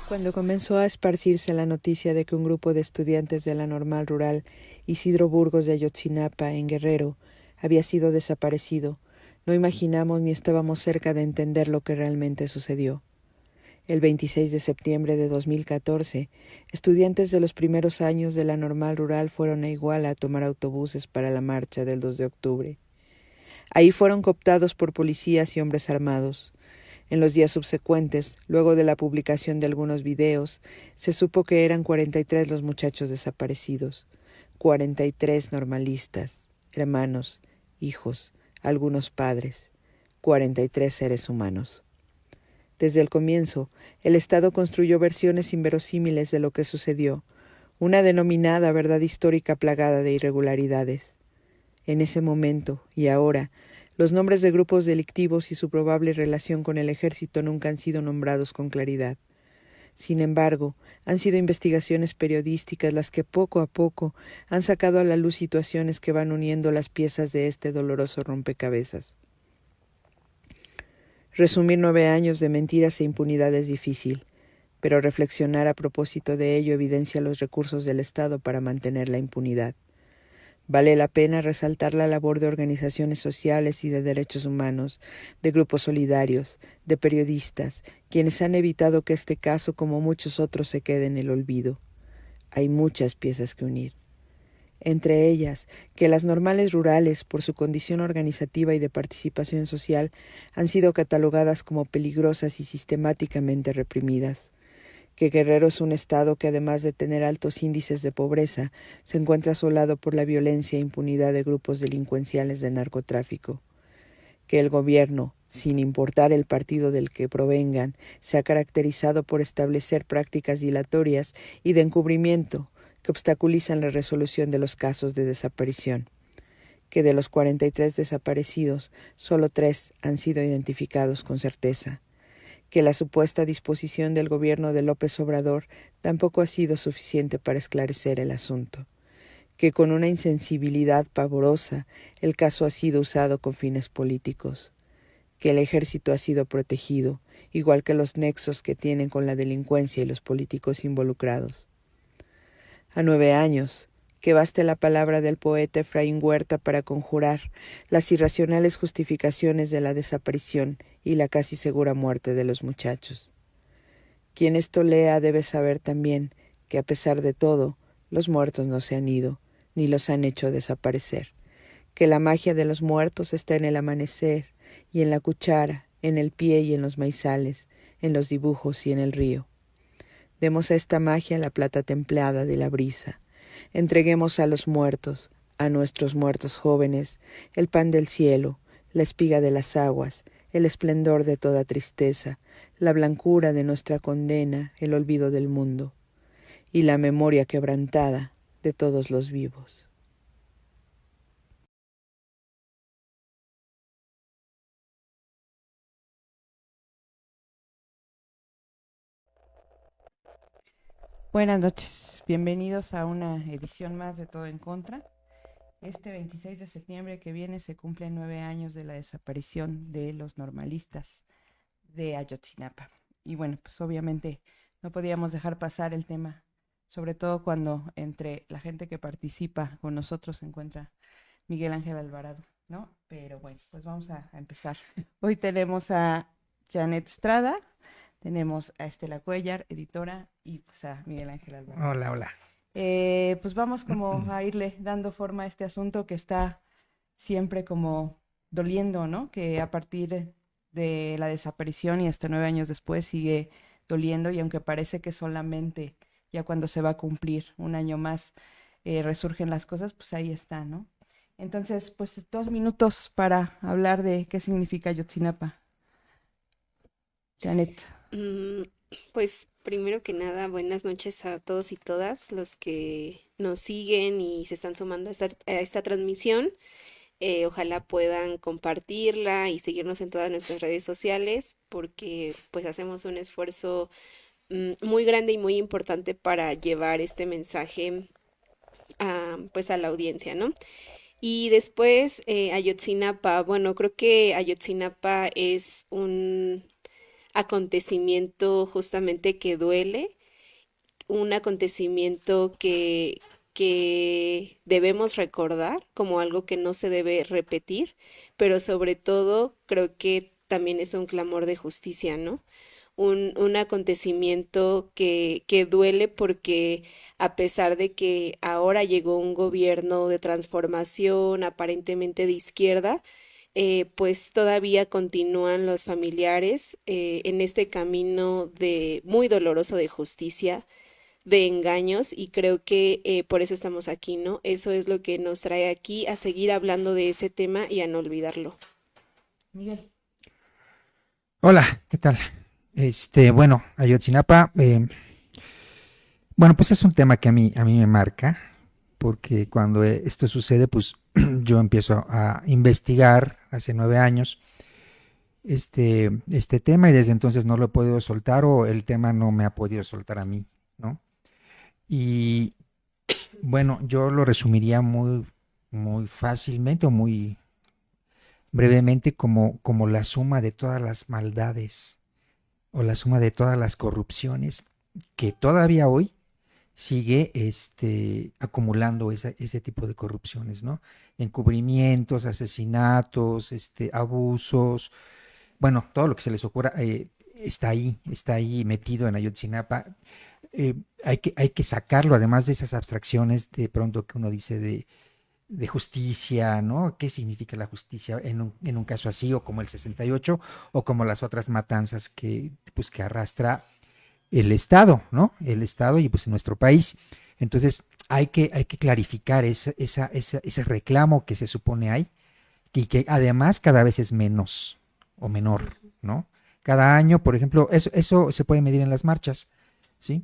Cuando comenzó a esparcirse la noticia de que un grupo de estudiantes de la Normal Rural Isidro Burgos de Ayotzinapa, en Guerrero, había sido desaparecido, no imaginamos ni estábamos cerca de entender lo que realmente sucedió. El 26 de septiembre de 2014, estudiantes de los primeros años de la Normal Rural fueron a Iguala a tomar autobuses para la marcha del 2 de octubre. Ahí fueron cooptados por policías y hombres armados. En los días subsecuentes, luego de la publicación de algunos videos, se supo que eran 43 los muchachos desaparecidos, 43 normalistas, hermanos, hijos, algunos padres, 43 seres humanos. Desde el comienzo, el Estado construyó versiones inverosímiles de lo que sucedió, una denominada verdad histórica plagada de irregularidades. En ese momento, y ahora, los nombres de grupos delictivos y su probable relación con el ejército nunca han sido nombrados con claridad. Sin embargo, han sido investigaciones periodísticas las que poco a poco han sacado a la luz situaciones que van uniendo las piezas de este doloroso rompecabezas. Resumir 9 años de mentiras e impunidad es difícil, pero reflexionar a propósito de ello evidencia los recursos del Estado para mantener la impunidad. Vale la pena resaltar la labor de organizaciones sociales y de derechos humanos, de grupos solidarios, de periodistas, quienes han evitado que este caso, como muchos otros, se quede en el olvido. Hay muchas piezas que unir. Entre ellas, que las normales rurales, por su condición organizativa y de participación social, han sido catalogadas como peligrosas y sistemáticamente reprimidas. Que Guerrero es un estado que, además de tener altos índices de pobreza, se encuentra asolado por la violencia e impunidad de grupos delincuenciales de narcotráfico. Que el gobierno, sin importar el partido del que provengan, se ha caracterizado por establecer prácticas dilatorias y de encubrimiento que obstaculizan la resolución de los casos de desaparición. Que de los 43 desaparecidos, solo 3 han sido identificados con certeza. Que la supuesta disposición del gobierno de López Obrador tampoco ha sido suficiente para esclarecer el asunto, que con una insensibilidad pavorosa el caso ha sido usado con fines políticos, que el ejército ha sido protegido, igual que los nexos que tienen con la delincuencia y los políticos involucrados. A 9 años, que baste la palabra del poeta Efraín Huerta para conjurar las irracionales justificaciones de la desaparición y la casi segura muerte de los muchachos. Quien esto lea debe saber también que, a pesar de todo, los muertos no se han ido, ni los han hecho desaparecer, que la magia de los muertos está en el amanecer y en la cuchara, en el pie y en los maizales, en los dibujos y en el río. Demos a esta magia la plata templada de la brisa. Entreguemos a los muertos, a nuestros muertos jóvenes, el pan del cielo, la espiga de las aguas, el esplendor de toda tristeza, la blancura de nuestra condena, el olvido del mundo, y la memoria quebrantada de todos los vivos. Buenas noches, bienvenidos a una edición más de Todo en Contra. Este 26 de septiembre que viene se cumplen 9 años de la desaparición de los normalistas de Ayotzinapa. Y bueno, pues obviamente no podíamos dejar pasar el tema, sobre todo cuando entre la gente que participa con nosotros se encuentra Miguel Ángel Alvarado, ¿no? Pero bueno, pues vamos a empezar. Hoy tenemos a Janet Estrada, tenemos a Estela Cuellar, editora, y pues a Miguel Ángel Alvarado. Hola, hola. Pues vamos como a irle dando forma a este asunto que está siempre como doliendo, ¿no? Que a partir de la desaparición y hasta 9 años después sigue doliendo y aunque parece que solamente ya cuando se va a cumplir un año más resurgen las cosas, pues ahí está, ¿no? Entonces, pues 2 minutos para hablar de qué significa Ayotzinapa. Janet. Mm, Pues primero que nada, buenas noches a todos y todas los que nos siguen y se están sumando a esta transmisión. Ojalá puedan compartirla y seguirnos en todas nuestras redes sociales porque pues hacemos un esfuerzo muy grande y muy importante para llevar este mensaje pues a la audiencia, ¿no? Y después Ayotzinapa, bueno, creo que Ayotzinapa es un acontecimiento justamente que duele, un acontecimiento que debemos recordar como algo que no se debe repetir, pero sobre todo creo que también es un clamor de justicia, ¿no? Un acontecimiento que duele porque a pesar de que ahora llegó un gobierno de transformación aparentemente de izquierda, pues todavía continúan los familiares en este camino de muy doloroso de justicia, de engaños y creo que por eso estamos aquí, ¿no? Eso es lo que nos trae aquí a seguir hablando de ese tema y a no olvidarlo. Miguel. Hola, ¿qué tal? Bueno, Ayotzinapa, bueno, pues es un tema que a mí me marca, porque cuando esto sucede, pues yo empiezo a investigar hace 9 años este tema y desde entonces no lo he podido soltar o el tema no me ha podido soltar a mí, ¿no? Y bueno, yo lo resumiría muy fácilmente o muy brevemente como la suma de todas las maldades o la suma de todas las corrupciones que todavía hoy sigue acumulando ese tipo de corrupciones, ¿no? Encubrimientos, asesinatos, abusos, bueno, todo lo que se les ocurra está ahí metido en Ayotzinapa. Hay que sacarlo, además de esas abstracciones de pronto que uno dice de justicia, ¿no? ¿Qué significa la justicia en un caso así, o como el 68, o como las otras matanzas que arrastra el Estado, ¿no? El Estado y pues nuestro país. Entonces, hay que clarificar ese reclamo que se supone hay y que además cada vez es menos o menor, ¿no? Cada año, por ejemplo, eso se puede medir en las marchas, ¿sí?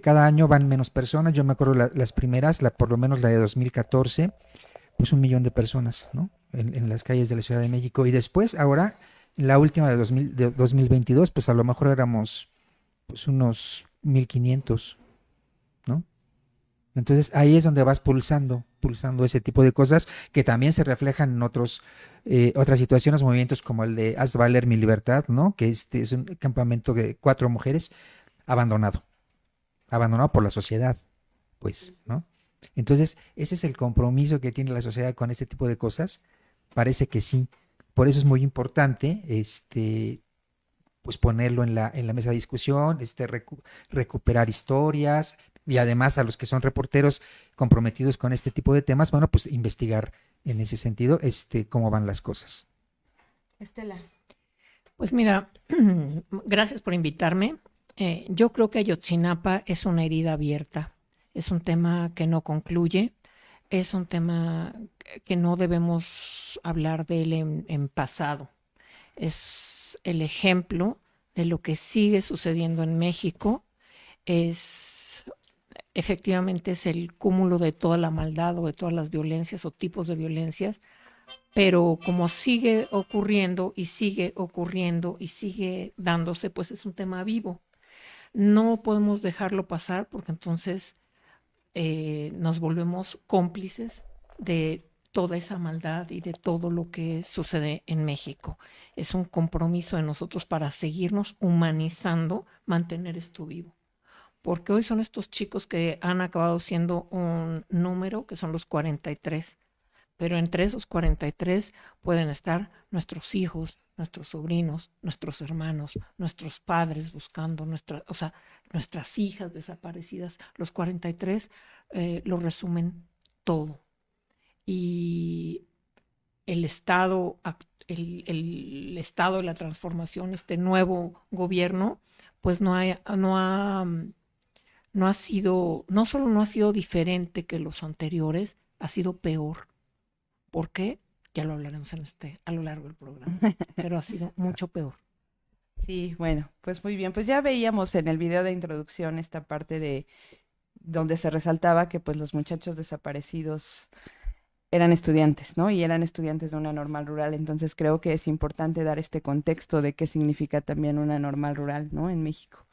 Cada año van menos personas. Yo me acuerdo las primeras, por lo menos la de 2014, pues 1 millón de personas, ¿no? En las calles de la Ciudad de México. Y después, ahora, la última de 2022, pues a lo mejor éramos pues unos 1500, ¿no? Entonces ahí es donde vas pulsando ese tipo de cosas que también se reflejan en otras situaciones, movimientos como el de Haz Valer Mi Libertad, ¿no? Que es un campamento de 4 mujeres abandonado, abandonado por la sociedad, pues, ¿no? Entonces, ese es el compromiso que tiene la sociedad con este tipo de cosas. Parece que sí. Por eso es muy importante, pues ponerlo en la mesa de discusión, recuperar historias y además a los que son reporteros comprometidos con este tipo de temas, bueno, pues investigar en ese sentido, cómo van las cosas. Estela. Pues mira, gracias por invitarme. Yo creo que Ayotzinapa es una herida abierta, es un tema que no concluye, es un tema que no debemos hablar de él en pasado. Es el ejemplo de lo que sigue sucediendo en México. Es efectivamente es el cúmulo de toda la maldad o de todas las violencias o tipos de violencias, pero como sigue ocurriendo y sigue ocurriendo y sigue dándose, pues es un tema vivo. No podemos dejarlo pasar porque entonces nos volvemos cómplices de toda esa maldad y de todo lo que sucede en México. Es un compromiso de nosotros para seguirnos humanizando, mantener esto vivo. Porque hoy son estos chicos que han acabado siendo un número, que son los 43, pero entre esos 43 pueden estar nuestros hijos, nuestros sobrinos, nuestros hermanos, nuestros padres buscando, o sea, nuestras hijas desaparecidas. Los 43 lo resumen todo. Y el Estado el Estado y la transformación, este nuevo gobierno, pues no ha sido, no solo no ha sido diferente que los anteriores, ha sido peor. ¿Por qué? Ya lo hablaremos a lo largo del programa, pero ha sido mucho peor. Sí, bueno, pues muy bien. Pues ya veíamos en el video de introducción esta parte de donde se resaltaba que pues los muchachos desaparecidos eran estudiantes, ¿no? Y eran estudiantes de una normal rural. Entonces creo que es importante dar este contexto de qué significa también una normal rural, ¿no? En México.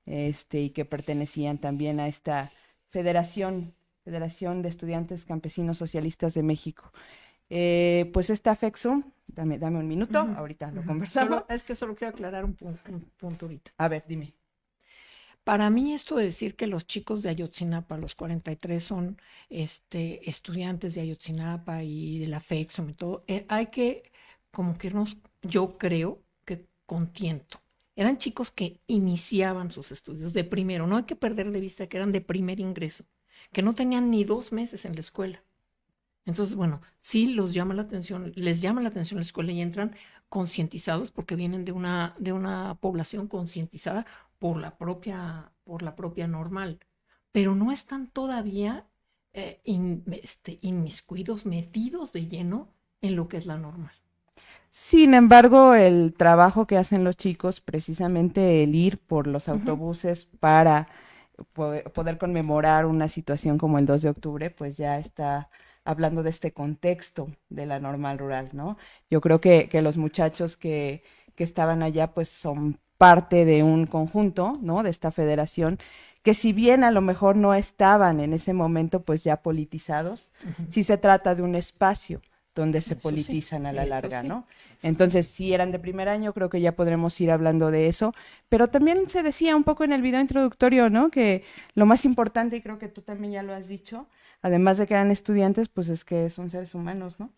Y que pertenecían también a esta Federación de Estudiantes Campesinos Socialistas de México. Pues esta FEXUM, dame un minuto, ahorita lo conversamos. Es que solo quiero aclarar un punto ahorita. A ver, dime. Para mí esto de decir que los chicos de Ayotzinapa, los 43 son estudiantes de Ayotzinapa y de la FEXUM y todo, hay que como que irnos, yo creo que con tiento. Eran chicos que iniciaban sus estudios de primero, no hay que perder de vista que eran de primer ingreso, que no tenían ni 2 meses en la escuela. Entonces, bueno, sí les llama la atención la escuela y entran concientizados porque vienen de una población concientizada por la propia normal, pero no están todavía inmiscuidos, metidos de lleno en lo que es la normal. Sin embargo, el trabajo que hacen los chicos, precisamente el ir por los autobuses para poder conmemorar una situación como el 2 de octubre, pues ya está hablando de este contexto de la normal rural, ¿no? Yo creo que los muchachos que estaban allá, pues son parte de un conjunto, ¿no? De esta federación, que si bien a lo mejor no estaban en ese momento, pues ya politizados, sí se trata de un espacio donde se politizan a la larga, ¿no? Entonces, si eran de primer año, creo que ya podremos ir hablando de eso, pero también se decía un poco en el video introductorio, ¿no? Que lo más importante, y creo que tú también ya lo has dicho, además de que eran estudiantes, pues es que son seres humanos, ¿no?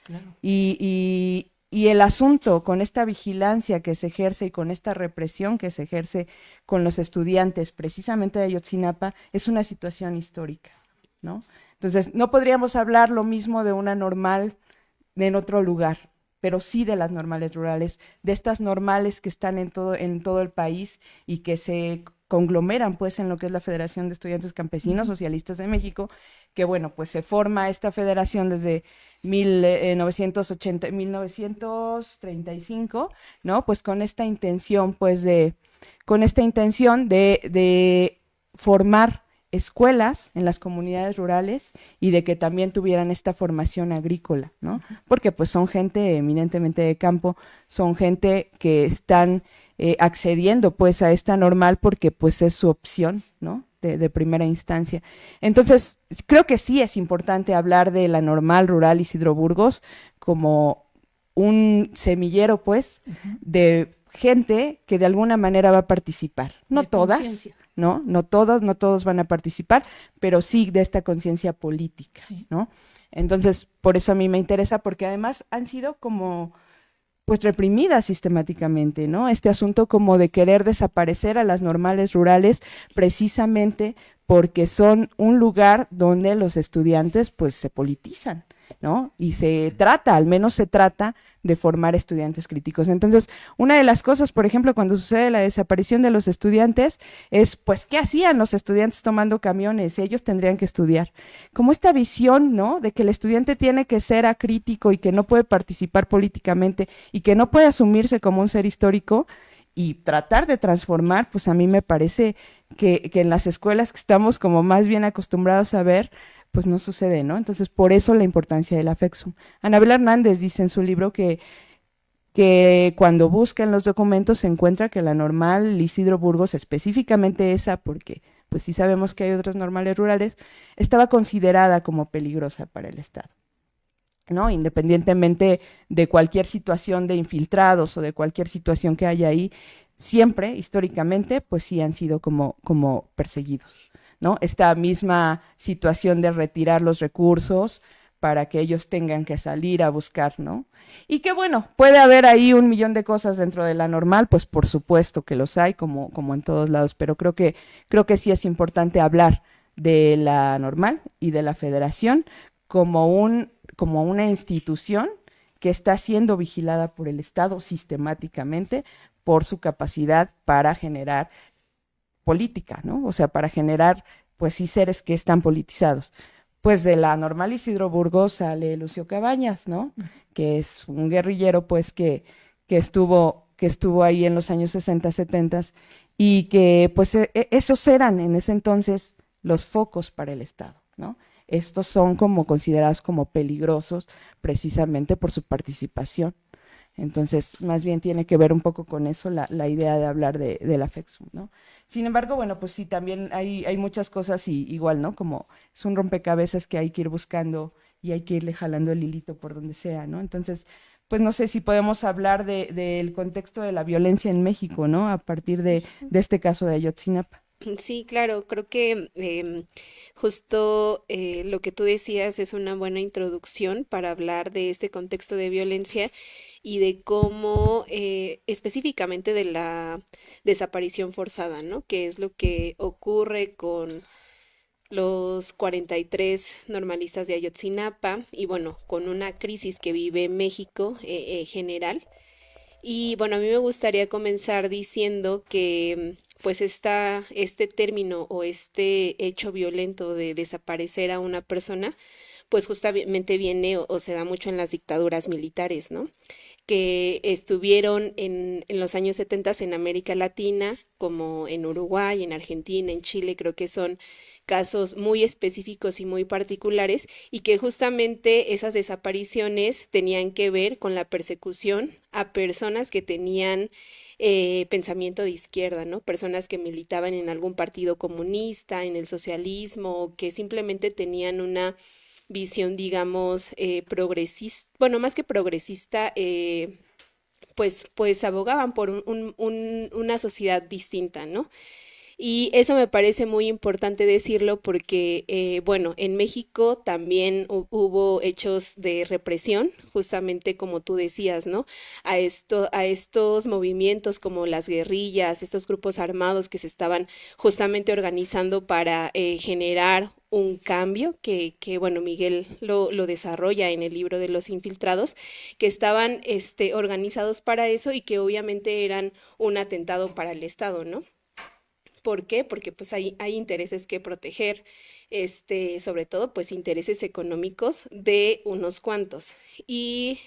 Claro. Y el asunto con esta vigilancia que se ejerce y con esta represión que se ejerce con los estudiantes, precisamente de Ayotzinapa, es una situación histórica, ¿no? Entonces, no podríamos hablar lo mismo de una normal en otro lugar, pero sí de las normales rurales, de estas normales que están en todo el país y que se conglomeran pues en lo que es la Federación de Estudiantes Campesinos Socialistas de México, que bueno, pues se forma esta federación desde 1935, ¿no? Pues con esta intención de formar escuelas en las comunidades rurales y de que también tuvieran esta formación agrícola, ¿no? Porque pues son gente eminentemente de campo, son gente que están accediendo pues a esta normal porque pues es su opción, ¿no? De primera instancia. Entonces, creo que sí es importante hablar de la normal rural Isidro Burgos como un semillero pues de gente que de alguna manera va a participar, no todas, ¿no? No todos van a participar, pero sí de esta conciencia política, ¿no? Entonces, por eso a mí me interesa, porque además han sido como, pues, reprimidas sistemáticamente, ¿no? Este asunto como de querer desaparecer a las normales rurales, precisamente porque son un lugar donde los estudiantes, pues, se politizan, ¿no? Y al menos se trata de formar estudiantes críticos. Entonces, una de las cosas, por ejemplo, cuando sucede la desaparición de los estudiantes, es, pues, ¿qué hacían los estudiantes tomando camiones? Ellos tendrían que estudiar. Como esta visión, ¿no? De que el estudiante tiene que ser acrítico y que no puede participar políticamente y que no puede asumirse como un ser histórico y tratar de transformar, pues a mí me parece que en las escuelas que estamos como más bien acostumbrados a ver, pues no sucede, ¿no? Entonces, por eso la importancia de la FEXUM. Anabel Hernández dice en su libro que cuando busca en los documentos se encuentra que la normal Isidro Burgos, específicamente esa, porque pues sí sabemos que hay otras normales rurales, estaba considerada como peligrosa para el Estado, ¿no? Independientemente de cualquier situación de infiltrados o de cualquier situación que haya ahí, siempre, históricamente, pues sí han sido como perseguidos, ¿no? Esta misma situación de retirar los recursos para que ellos tengan que salir a buscar, ¿no? Y que bueno, puede haber ahí 1,000,000 de cosas dentro de la normal, pues por supuesto que los hay, como en todos lados, pero creo que sí es importante hablar de la normal y de la federación como una institución que está siendo vigilada por el Estado sistemáticamente por su capacidad para generar política, ¿no? O sea, para generar, pues sí, seres que están politizados. Pues de la normal Isidro Burgos sale Lucio Cabañas, ¿no? Que es un guerrillero, pues, que estuvo ahí en los años 60, 70 y que, pues, esos eran en ese entonces los focos para el Estado, ¿no? Estos son como considerados como peligrosos precisamente por su participación. Entonces, más bien tiene que ver un poco con eso la idea de hablar de la FEXUM, ¿no? Sin embargo, bueno, pues sí, también hay muchas cosas y igual, ¿no? Como es un rompecabezas que hay que ir buscando y hay que irle jalando el hilito por donde sea, ¿no? Entonces, pues no sé si podemos hablar del contexto de la violencia en México, ¿no? A partir de este caso de Ayotzinapa. Sí, claro, creo que justo lo que tú decías es una buena introducción para hablar de este contexto de violencia y de cómo específicamente de la desaparición forzada, ¿no? Que es lo que ocurre con los 43 normalistas de Ayotzinapa y bueno, con una crisis que vive México general. Y bueno, a mí me gustaría comenzar diciendo que pues este término o este hecho violento de desaparecer a una persona, pues justamente viene o se da mucho en las dictaduras militares, ¿no? Que estuvieron en los años 70 en América Latina, como en Uruguay, en Argentina, en Chile, creo que son casos muy específicos y muy particulares y que justamente esas desapariciones tenían que ver con la persecución a personas que tenían pensamiento de izquierda, ¿no? Personas que militaban en algún partido comunista, en el socialismo, o que simplemente tenían una visión, digamos, progresista, bueno, más que progresista, pues abogaban por una sociedad distinta, ¿no? Y eso me parece muy importante decirlo porque, bueno, en México también hubo hechos de represión, justamente como tú decías, ¿no? A estos movimientos como las guerrillas, estos grupos armados que se estaban justamente organizando para generar un cambio bueno, Miguel lo desarrolla en el libro de los infiltrados, que estaban organizados para eso y que obviamente eran un atentado para el Estado, ¿no? ¿Por qué? Porque pues hay intereses que proteger, sobre todo pues intereses económicos de unos cuantos. Y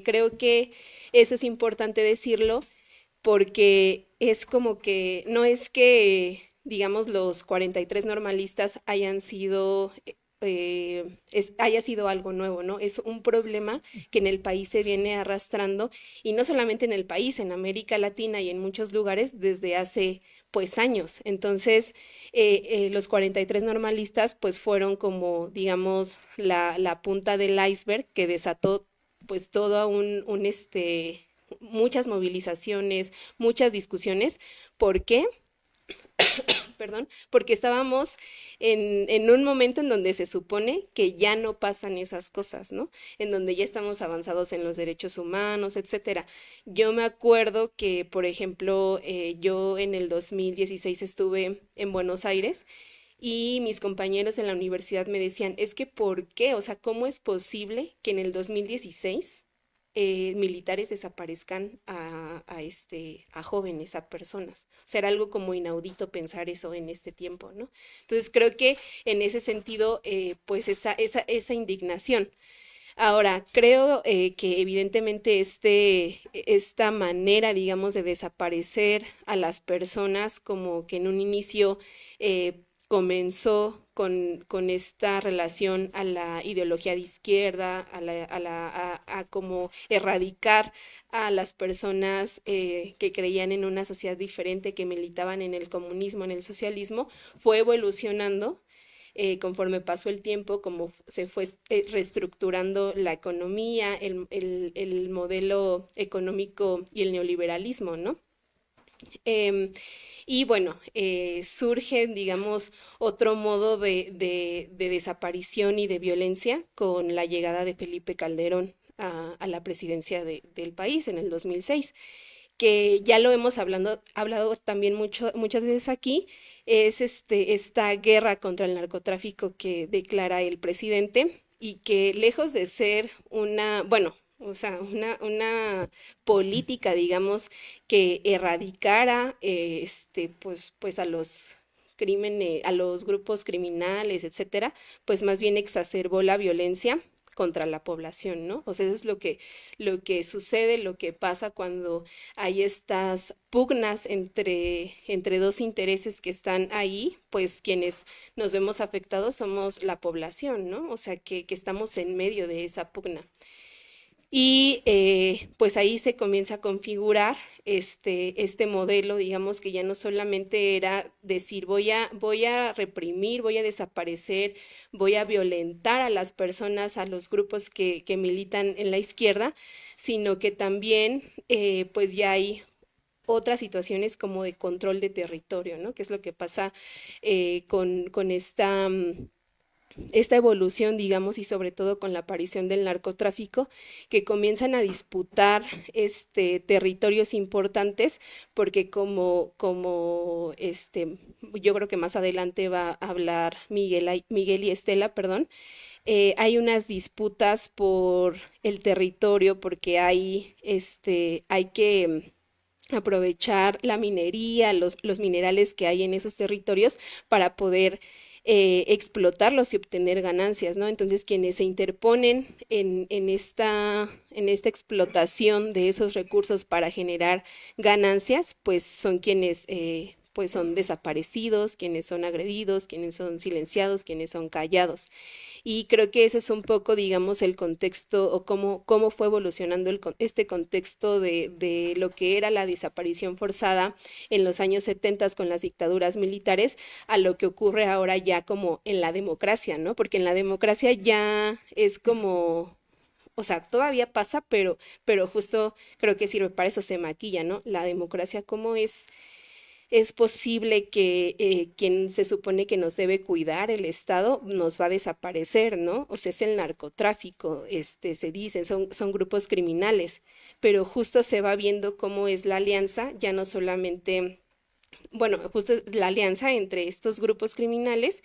creo que eso es importante decirlo porque es como que, no es que, digamos, los 43 normalistas hayan sido, haya sido algo nuevo, ¿no? Es un problema que en el país se viene arrastrando y no solamente en el país, en América Latina y en muchos lugares desde hace pues años. Entonces, los 43 normalistas pues fueron como, digamos, la punta del iceberg que desató pues todo muchas movilizaciones, muchas discusiones. ¿Por qué? Perdón, porque estábamos en un momento en donde se supone que ya no pasan esas cosas, ¿no? En donde ya estamos avanzados en los derechos humanos, etcétera. Yo me acuerdo que, por ejemplo, yo en el 2016 estuve en Buenos Aires y mis compañeros en la universidad me decían, es que ¿por qué? O sea, ¿cómo es posible que en el 2016 militares desaparezcan a jóvenes, a personas? O sea, era algo como inaudito pensar eso en este tiempo, ¿no? Entonces creo que en ese sentido, pues esa indignación. Ahora, creo que evidentemente esta manera, digamos, de desaparecer a las personas, como que en un inicio comenzó con esta relación a la ideología de izquierda, a como erradicar a las personas que creían en una sociedad diferente, que militaban en el comunismo, en el socialismo, fue evolucionando conforme pasó el tiempo, como se fue reestructurando la economía, el modelo económico y el neoliberalismo, ¿no? Y bueno, surge, digamos, otro modo de desaparición y de violencia con la llegada de Felipe Calderón a la presidencia del país en el 2006, que ya lo hemos hablado también muchas veces aquí, es esta guerra contra el narcotráfico que declara el presidente y que lejos de ser o sea, una política, digamos, que erradicara pues a los crímenes, a los grupos criminales, etcétera, pues más bien exacerbó la violencia contra la población, ¿no? O sea, eso es lo que sucede, lo que pasa cuando hay estas pugnas entre dos intereses que están ahí, pues quienes nos vemos afectados somos la población, ¿no? O sea, que estamos en medio de esa pugna. Y pues ahí se comienza a configurar este modelo, digamos que ya no solamente era decir voy a reprimir, voy a desaparecer, voy a violentar a las personas, a los grupos que militan en la izquierda, sino que también pues ya hay otras situaciones como de control de territorio, ¿no? Que es lo que pasa con esta evolución, digamos, y sobre todo con la aparición del narcotráfico, que comienzan a disputar territorios importantes, porque yo creo que más adelante va a hablar Miguel y Estela, perdón, hay unas disputas por el territorio, porque hay que aprovechar la minería, los minerales que hay en esos territorios para poder explotarlos y obtener ganancias, ¿no? Entonces, quienes se interponen en esta explotación de esos recursos para generar ganancias, pues son quienes pues son desaparecidos, quienes son agredidos, quienes son silenciados, quienes son callados. Y creo que ese es un poco, digamos, el contexto o cómo fue evolucionando este contexto de lo que era la desaparición forzada en los años 70 con las dictaduras militares a lo que ocurre ahora ya como en la democracia, ¿no? Porque en la democracia ya es como, o sea, todavía pasa, pero justo creo que sirve para eso, se maquilla, ¿no? La democracia, ¿cómo es posible que quien se supone que nos debe cuidar, el Estado, nos va a desaparecer, ¿no? O sea, es el narcotráfico, se dice, son grupos criminales, pero justo se va viendo cómo es la alianza, ya no solamente, bueno, justo la alianza entre estos grupos criminales,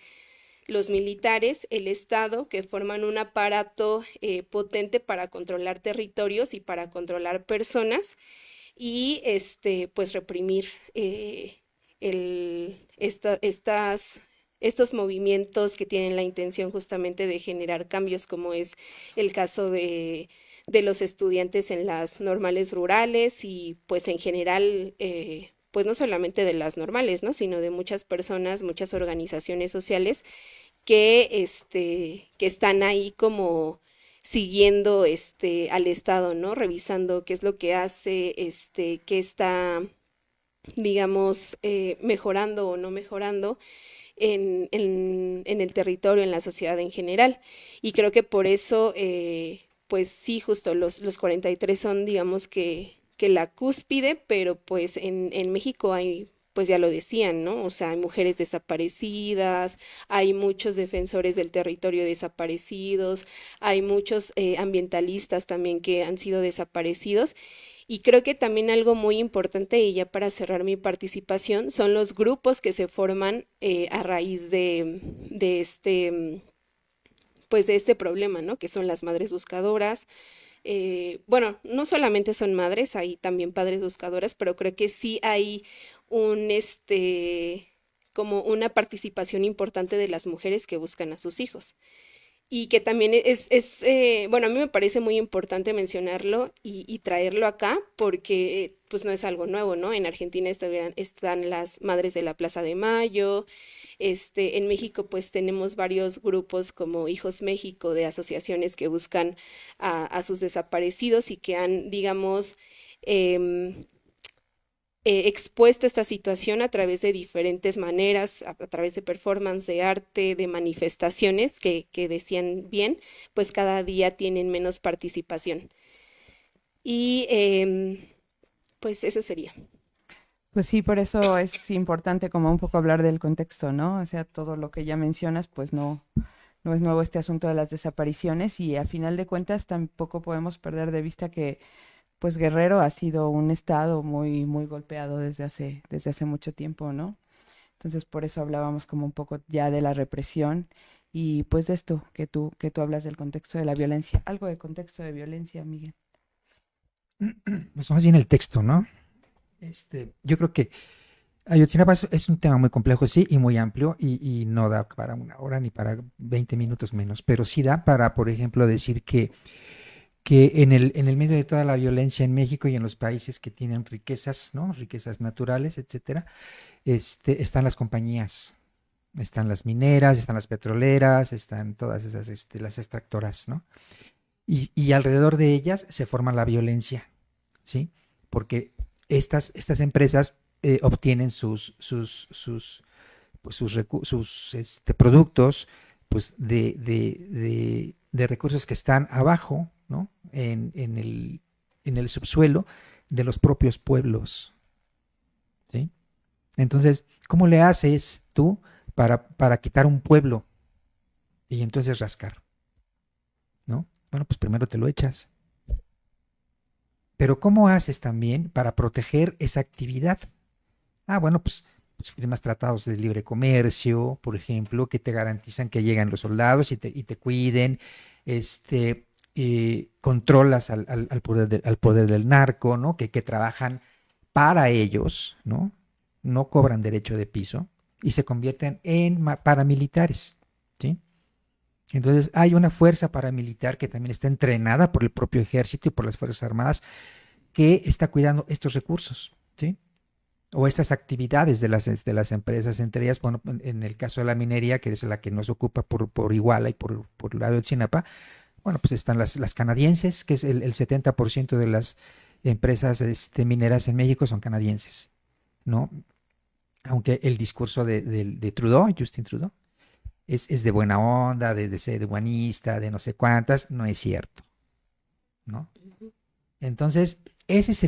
los militares, el Estado, que forman un aparato potente para controlar territorios y para controlar personas y pues reprimir estos movimientos que tienen la intención justamente de generar cambios, como es el caso de los estudiantes en las normales rurales y pues en general, pues no solamente de las normales, ¿no? Sino de muchas personas, muchas organizaciones sociales que están ahí como siguiendo al Estado, ¿no? Revisando qué es lo que hace, qué está, digamos, mejorando o no mejorando en el territorio, en la sociedad en general. Y creo que por eso, pues sí, justo los 43 son, digamos, que la cúspide, pero pues en México hay, pues ya lo decían, ¿no? O sea, hay mujeres desaparecidas, hay muchos defensores del territorio desaparecidos, hay muchos ambientalistas también que han sido desaparecidos. Y creo que también algo muy importante, y ya para cerrar mi participación, son los grupos que se forman a raíz de pues de este problema, ¿no? Que son las madres buscadoras. Bueno, no solamente son madres, hay también padres buscadoras, pero creo que sí hay un, como una participación importante de las mujeres que buscan a sus hijos y que también bueno, a mí me parece muy importante mencionarlo y traerlo acá porque pues no es algo nuevo, ¿no? En Argentina están las Madres de la Plaza de Mayo, en México pues tenemos varios grupos como Hijos México de asociaciones que buscan a sus desaparecidos y que han, digamos, em, expuesto esta situación a través de diferentes maneras, a través de performance, de arte, de manifestaciones que decían bien, pues cada día tienen menos participación. Y pues eso sería. Pues sí, por eso es importante como un poco hablar del contexto, ¿no? O sea, todo lo que ya mencionas, pues no es nuevo este asunto de las desapariciones y a final de cuentas tampoco podemos perder de vista que pues Guerrero ha sido un estado muy golpeado desde hace mucho tiempo, ¿no? Entonces por eso hablábamos como un poco ya de la represión y pues de esto que tú hablas del contexto de la violencia. Algo de contexto de violencia, Miguel. Pues más bien el texto, ¿no? Yo creo que Ayotzinapa es un tema muy complejo, sí, y muy amplio, y no da para una hora ni para 20 minutos menos, pero sí da para, por ejemplo, decir que en el medio de toda la violencia en México y en los países que tienen riquezas, ¿no? Riquezas naturales, etcétera, están las compañías, están las mineras, están las petroleras, están todas esas, las extractoras, ¿no? Y alrededor de ellas se forma la violencia, ¿sí? Porque estas empresas obtienen sus productos pues de recursos que están abajo, ¿no? En el subsuelo de los propios pueblos, ¿sí? Entonces, ¿cómo le haces tú para quitar un pueblo y entonces rascar, ¿no? Bueno, pues primero te lo echas. Pero ¿cómo haces también para proteger esa actividad? Bueno, pues firmas tratados de libre comercio, por ejemplo, que te garantizan que llegan los soldados y te cuiden, controlas al poder del narco, ¿no? Que trabajan para ellos, ¿no? No cobran derecho de piso y se convierten en paramilitares, ¿sí? Entonces hay una fuerza paramilitar que también está entrenada por el propio ejército y por las Fuerzas Armadas que está cuidando estos recursos, ¿sí? O estas actividades de las empresas, entre ellas, bueno, en el caso de la minería, que es la que nos ocupa por Iguala y por el lado de Ayotzinapa, bueno, pues están las canadienses, que es el 70% de las empresas mineras en México son canadienses, ¿no? Aunque el discurso de Trudeau, Justin Trudeau, es de buena onda, de ser humanista, de no sé cuántas, no es cierto, ¿no? Entonces, ese es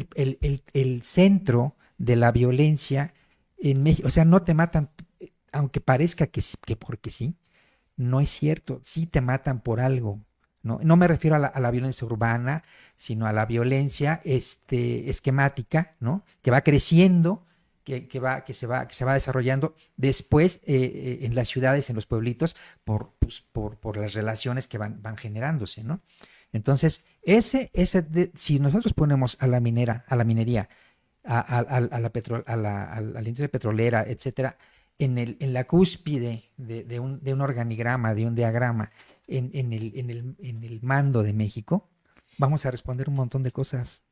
el centro de la violencia en México. O sea, no te matan, aunque parezca que porque sí, no es cierto, sí te matan por algo, ¿no? No me refiero a la violencia urbana, sino a la violencia esquemática, ¿no? Que va creciendo, que se va desarrollando después en las ciudades, en los pueblitos, por las relaciones que van generándose, ¿no? Entonces, si nosotros ponemos a la minería, a la industria petrolera, etcétera, en la cúspide de un organigrama, de un diagrama, en el mando de México, vamos a responder un montón de cosas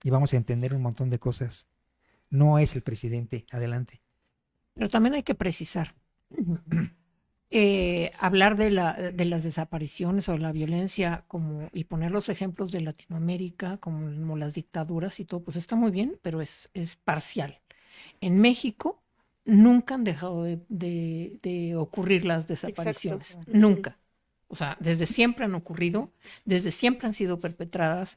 y vamos a entender un montón de cosas. No es el presidente, adelante. Pero también hay que precisar. Hablar de las desapariciones o la violencia y poner los ejemplos de Latinoamérica como las dictaduras y todo, pues está muy bien, pero es parcial. En México nunca han dejado de ocurrir las desapariciones, Exacto. nunca. O sea, desde siempre han ocurrido, desde siempre han sido perpetradas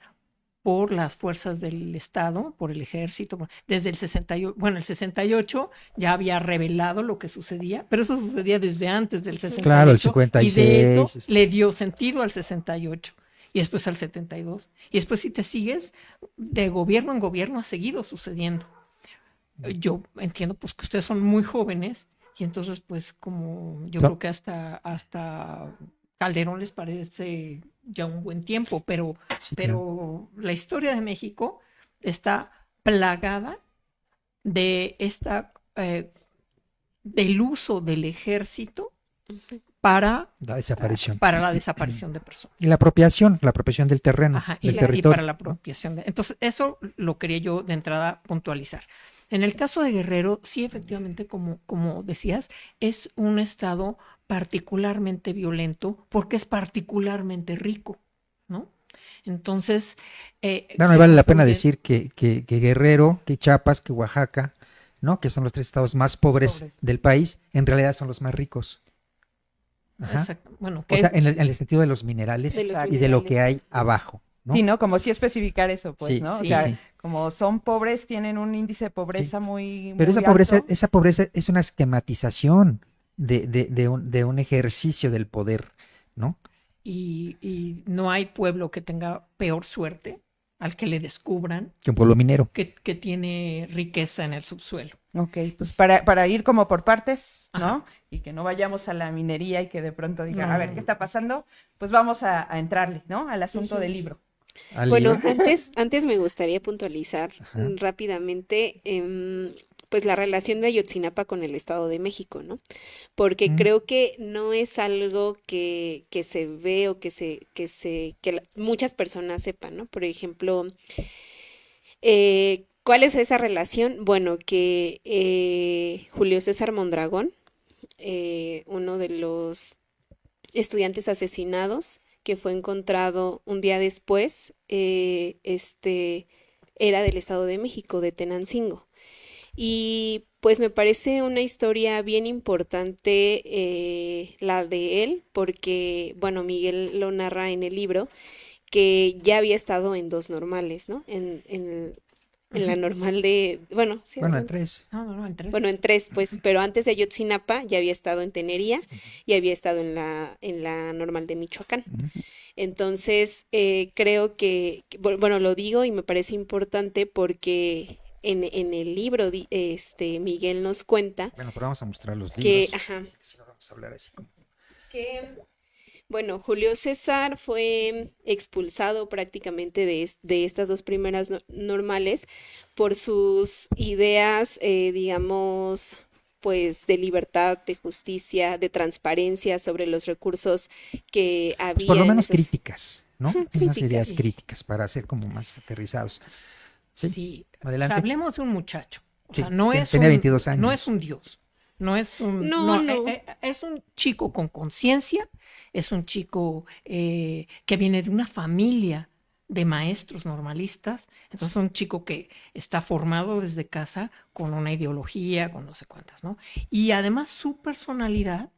por las fuerzas del Estado, por el ejército, desde el 68, bueno, el 68 ya había revelado lo que sucedía, pero eso sucedía desde antes del 68. Claro, el 56. Y de esto le dio sentido al 68 y después al 72. Y después, si te sigues, de gobierno en gobierno ha seguido sucediendo. Yo entiendo pues que ustedes son muy jóvenes y entonces pues como yo creo que hasta Calderón les parece ya un buen tiempo, pero la historia de México está plagada de del uso del ejército para la desaparición. Para la desaparición de personas. Y la apropiación del terreno, del territorio. Y para la apropiación. Entonces, eso lo quería yo de entrada puntualizar. En el caso de Guerrero, sí, efectivamente, como decías, es un estado particularmente violento porque es particularmente rico, ¿no? Entonces... bueno, vale la pena decir que Guerrero, que Chiapas, que Oaxaca, ¿no? Que son los 3 estados más pobres del país, en realidad son los más ricos. Ajá. Bueno, o sea, en el sentido de los minerales y de lo que hay abajo, ¿no? Sí, ¿no? Como sí especificar eso, pues, sí, ¿no? Sí, o sea, sí. Como son pobres, tienen un índice de pobreza muy Pero muy esa pobreza es una esquematización de un ejercicio del poder, ¿no? Y no hay pueblo que tenga peor suerte al que le descubran que un pueblo minero que tiene riqueza en el subsuelo. Ok, pues para ir como por partes, ¿no? Ajá. Y que no vayamos a la minería y que de pronto digan, a ver, ¿qué está pasando? Pues vamos a entrarle, ¿no? Al asunto del libro. al Bueno, libro. antes me gustaría puntualizar Ajá. rápidamente pues la relación de Ayotzinapa con el Estado de México, ¿no? Porque Mm. creo que no es algo que se ve o muchas personas sepan, ¿no? Por ejemplo, ¿cuál es esa relación? Bueno, que Julio César Mondragón, uno de los estudiantes asesinados, que fue encontrado un día después, era del Estado de México, de Tenancingo. Y pues me parece una historia bien importante la de él, porque, bueno, Miguel lo narra en el libro, que ya había estado en dos normales, ¿no? En la Ujú. normal de, bueno, sí, Bueno, ¿verdad? el 3. No, en tres. Bueno, en tres, pues, pero antes de Ayotzinapa ya había estado en Tenería y había estado en la normal de Michoacán. Entonces, creo bueno, lo digo y me parece importante porque en el libro, Miguel nos cuenta Bueno, pero vamos a mostrar los que, libros, ajá, porque si no vamos a hablar así como... que, bueno, Julio César fue expulsado prácticamente de estas dos primeras normales por sus ideas, digamos, pues de libertad, de justicia, de transparencia sobre los recursos que Pues por lo había en menos esas críticas, ¿no? Unas ideas críticas. Sí. críticas para ser como más aterrizados. Sí, Sí, o sea, adelante. hablemos de un muchacho. O sea, Sí, tenía 22 no es años. un dios, no es un, No, no, no. es un chico con conciencia, es un chico que viene de una familia de maestros normalistas, entonces es un chico que está formado desde casa con una ideología, con no sé cuántas, ¿no? Y además su personalidad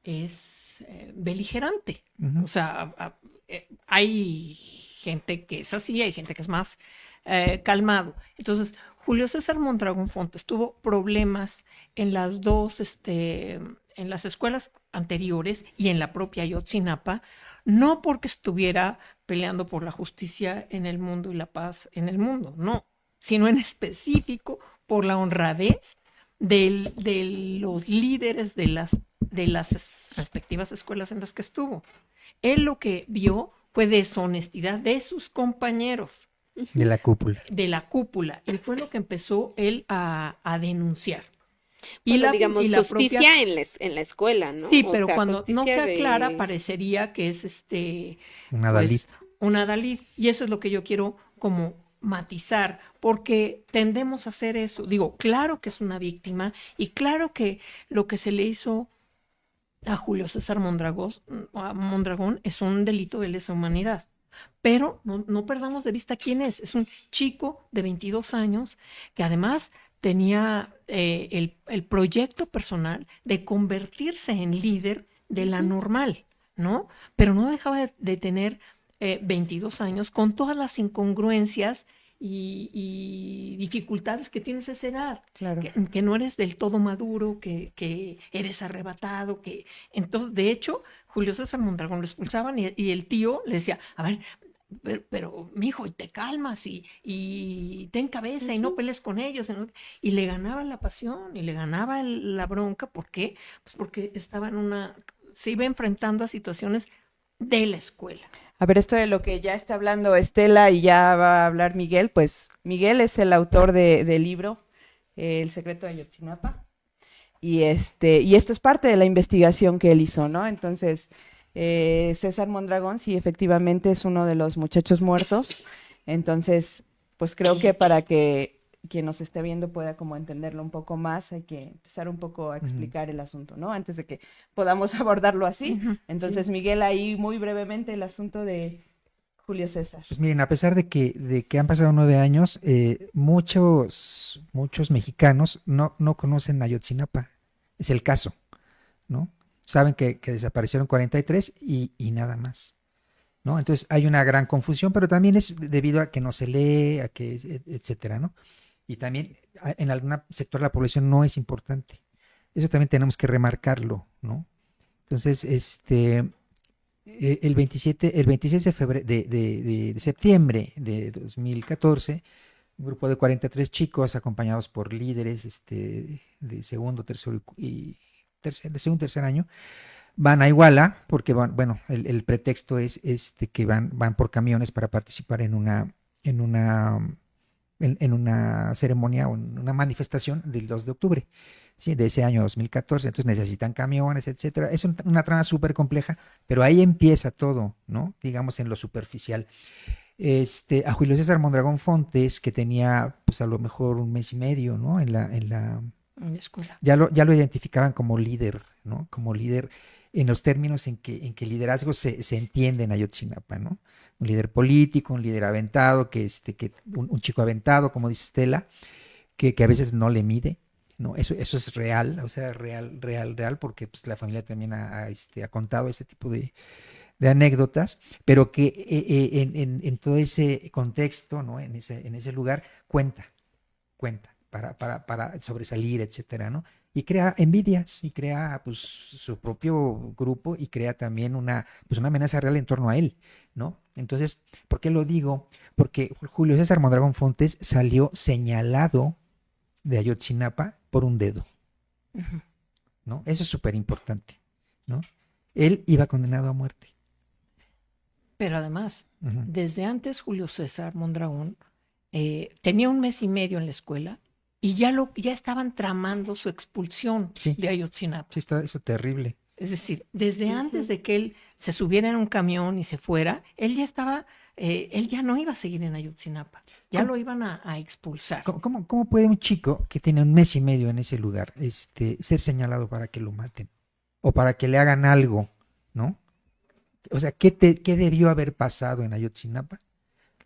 es beligerante. Ujú. O sea, hay gente que es así, hay gente que es más calmado. Entonces, Julio César Mondragón Fontes tuvo problemas en las dos, en las escuelas anteriores y en la propia Ayotzinapa, no porque estuviera peleando por la justicia en el mundo y la paz en el mundo, no, sino en específico por la honradez de los líderes de las respectivas escuelas en las que estuvo. Él lo que vio fue deshonestidad de sus compañeros De Ujú. la cúpula. de la cúpula y fue lo que empezó él a denunciar. Y Bueno, y digamos, la propia, justicia en la escuela, ¿no? sí, O pero sea, cuando no justicia se aclara de... parecería que es Una Dalit. pues una Dalí. Y eso es lo que yo quiero como matizar, porque tendemos a hacer eso. Digo, claro que es una víctima y claro que lo que se le hizo a Julio César Mondragón es un delito de lesa humanidad. Pero no perdamos de vista quién es. Es un chico de 22 años que además tenía el proyecto personal de convertirse en líder de la Ujú. normal, ¿no? Pero no dejaba de tener 22 años con todas las incongruencias y dificultades que tienes a esa edad, Claro. que no eres del todo maduro, que eres arrebatado, que entonces, de hecho, Julio César Mondragón lo expulsaban y el tío le decía, a ver, pero mijo, y te calmas y ten cabeza y no Ujú. pelees con ellos. Y le ganaba la pasión y le ganaba la bronca. ¿Por qué? Pues porque estaba se iba enfrentando a situaciones de la escuela. A ver, esto de lo que ya está hablando Estela y ya va a hablar Miguel, pues Miguel es el autor del libro El secreto de Ayotzinapa. Y esto es parte de la investigación que él hizo, ¿no? Entonces, César Mondragón, sí, efectivamente es uno de los muchachos muertos. Entonces, pues creo que para que quien nos esté viendo pueda como entenderlo un poco más, hay que empezar un poco a Ujú. explicar el asunto, ¿no? Antes de que podamos abordarlo así. Ujú, Entonces, sí. Miguel, ahí muy brevemente el asunto de Julio César. Pues miren, a pesar de que han pasado 9 años, muchos mexicanos no conocen Ayotzinapa. Es el caso, ¿no? Saben que desaparecieron 43 y nada más, ¿no? Entonces hay una gran confusión, pero también es debido a que no se lee, etcétera, ¿no? Y también en algún sector de la población no es importante. Eso también tenemos que remarcarlo, ¿no? Entonces, el 26 de, de septiembre de 2014, un grupo de 43 chicos acompañados por líderes de segundo, tercero de segundo, tercer año, van a Iguala porque bueno, el pretexto es que van por camiones para participar en una, en una ceremonia o en una manifestación del 2 de octubre, ¿sí? De ese año 2014. Entonces necesitan camiones, etcétera. Es una trama súper compleja, pero ahí empieza todo, ¿no? Digamos en lo superficial. A Julio César Mondragón Fontes, que tenía pues a lo mejor un mes y medio, ¿no? En la escuela. Ya lo identificaban como líder, ¿no? Como líder en los términos en que liderazgo se entiende en Ayotzinapa, ¿no? Un líder político, un líder aventado, un chico aventado, como dice Estela, que a veces no le mide, ¿no? Eso es real, o sea, real, porque pues, la familia también ha contado ese tipo de anécdotas, pero que en todo ese contexto, ¿no? En ese lugar, cuenta para sobresalir, etcétera, ¿no? Y crea envidias, y crea pues su propio grupo, y crea también una amenaza real en torno a él, ¿no? Entonces, ¿por qué lo digo? Porque Julio César Mondragón Fontes salió señalado de Ayotzinapa por un dedo, Ujú. ¿no? Eso es súper importante, ¿no? Él iba condenado a muerte. Pero además, Ujú. desde antes Julio César Mondragón tenía un mes y medio en la escuela y ya estaban tramando su expulsión Sí. de Ayotzinapa. Sí, está eso terrible. Es decir, desde antes de que él se subiera en un camión y se fuera, él ya no iba a seguir en Ayotzinapa, ya ¿Cómo? lo iban a expulsar. ¿Cómo puede un chico que tiene un mes y medio en ese lugar, ser señalado para que lo maten o para que le hagan algo, ¿no? O sea, ¿qué debió haber pasado en Ayotzinapa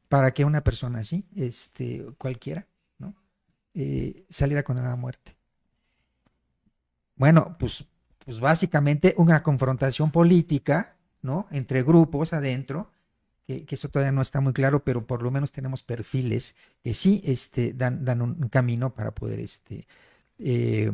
para que una persona así, cualquiera, ¿no? Saliera condenada a muerte? Bueno, pues básicamente una confrontación política, ¿no? Entre grupos adentro, que eso todavía no está muy claro, pero por lo menos tenemos perfiles que sí dan un camino para poder eh,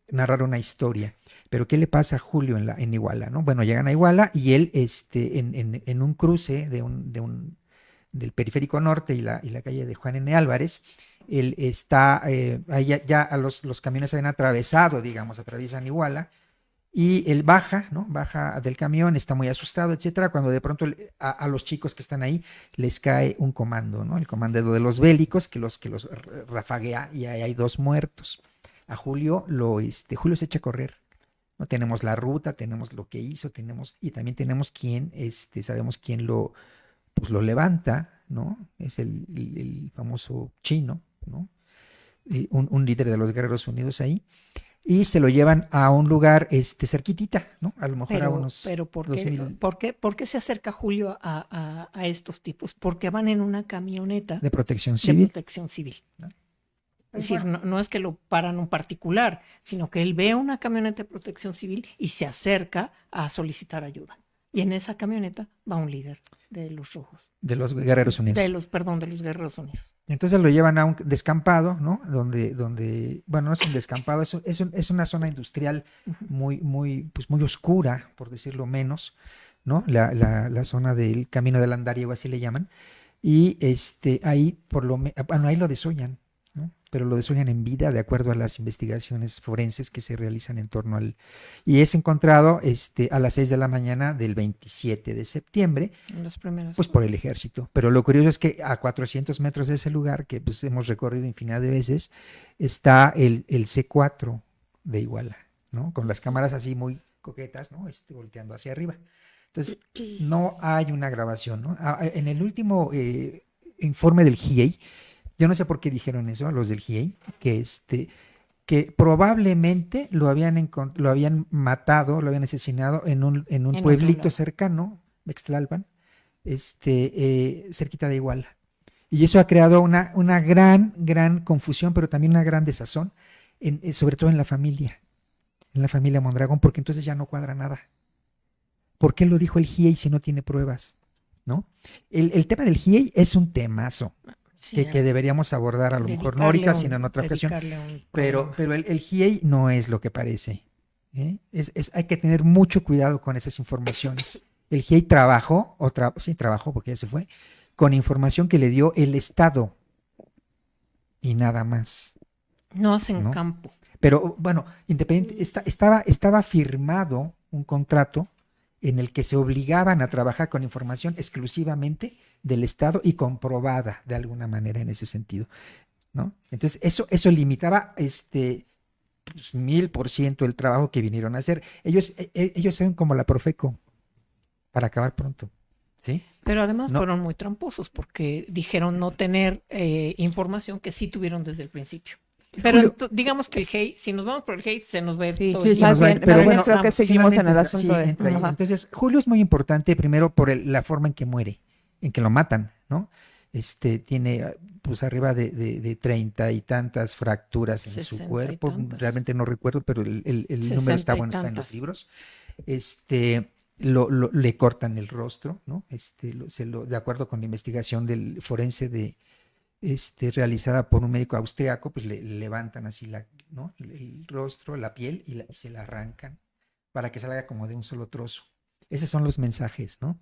narrar una historia. Pero ¿qué le pasa a Julio en Iguala, ¿no? Bueno, llegan a Iguala y él en un cruce del Periférico Norte y la calle de Juan N. Álvarez, él está, ahí ya a los camiones se habían atravesado, digamos, atraviesan Iguala, y él baja, ¿no? Baja del camión, está muy asustado, etcétera, cuando de pronto a los chicos que están ahí les cae un comando, ¿no? El comando de los bélicos que los rafaguea, y ahí hay 2 muertos. A Julio se echa a correr. No tenemos la ruta, tenemos lo que hizo, y también tenemos sabemos quién lo levanta, ¿no? Es el famoso chino, ¿no? Un líder de los Guerreros Unidos ahí, y se lo llevan a un lugar cerquitita, ¿no? A lo mejor a unos Pero ¿por 2000 por qué se acerca Julio a estos tipos? Porque van en una camioneta de protección de civil. protección civil. ¿No? Es decir, no es que lo paran un particular, sino que él ve una camioneta de protección civil y se acerca a solicitar ayuda. Y en esa camioneta va un líder de los rojos, De los Guerreros Unidos. de los Guerreros Unidos. Entonces lo llevan a un descampado, ¿no? Bueno, no es un descampado, es una zona industrial pues muy oscura, por decirlo menos, ¿no? La zona del Camino del Andariego, así le llaman. Y ahí ahí lo desollan, ¿no? Pero lo desollan en vida, de acuerdo a las investigaciones forenses que se realizan en torno y es encontrado a las 6 de la mañana del 27 de septiembre, En los primeros. pues por el ejército. Pero lo curioso es que a 400 metros de ese lugar, que pues hemos recorrido infinidad de veces, está el C4 de Iguala, ¿no? Con las cámaras así muy coquetas, ¿no? Volteando hacia arriba. Entonces, no hay una grabación, ¿no? En el último informe del GIEI, yo no sé por qué dijeron eso, los del GIEI, que probablemente lo habían matado, lo habían asesinado en un otro pueblito lado. cercano, Mextlalpan, cerquita de Iguala. Y eso ha creado una gran confusión, pero también una gran desazón, sobre todo en la familia Mondragón, porque entonces ya no cuadra nada. ¿Por qué lo dijo el GIEI si no tiene pruebas? ¿No? El tema del GIEI es un temazo. Sí, Que deberíamos abordar a lo mejor no ahorita, sino en otra ocasión. Pero el GIEI no es lo que parece, ¿eh? Hay que tener mucho cuidado con esas informaciones. El GIEI trabajó porque ya se fue, con información que le dio el Estado y nada más, no hacen ¿no? campo. Pero bueno, independiente, estaba firmado un contrato en el que se obligaban a trabajar con información exclusivamente del Estado y comprobada de alguna manera en ese sentido, ¿no? Entonces, eso limitaba pues, 1000% el trabajo que vinieron a hacer. Ellos son como la Profeco, para acabar pronto, ¿sí? Pero además No, fueron muy tramposos porque dijeron no tener información que sí tuvieron desde el principio. Pero Julio, digamos que el hate, si nos vamos por el hate, se nos va a ir Sí, todo sí, el se más nos va a bien, ir, pero más bien bueno, creo que seguimos finalmente en el entra, asunto sí, de... entra ahí. Ajá. Entonces, Julio es muy importante primero por la forma en que muere, en que lo matan, ¿no? Tiene pues arriba de 30 y tantas fracturas en su 60 y cuerpo, tantas, realmente no recuerdo, pero el número 60 y está en los tantas. libros. Este, le cortan el rostro, ¿no? De acuerdo con la investigación del forense realizada por un médico austriaco, pues le levantan así ¿no? el rostro, la piel y se la arrancan para que salga como de un solo trozo. Esos son los mensajes, ¿no?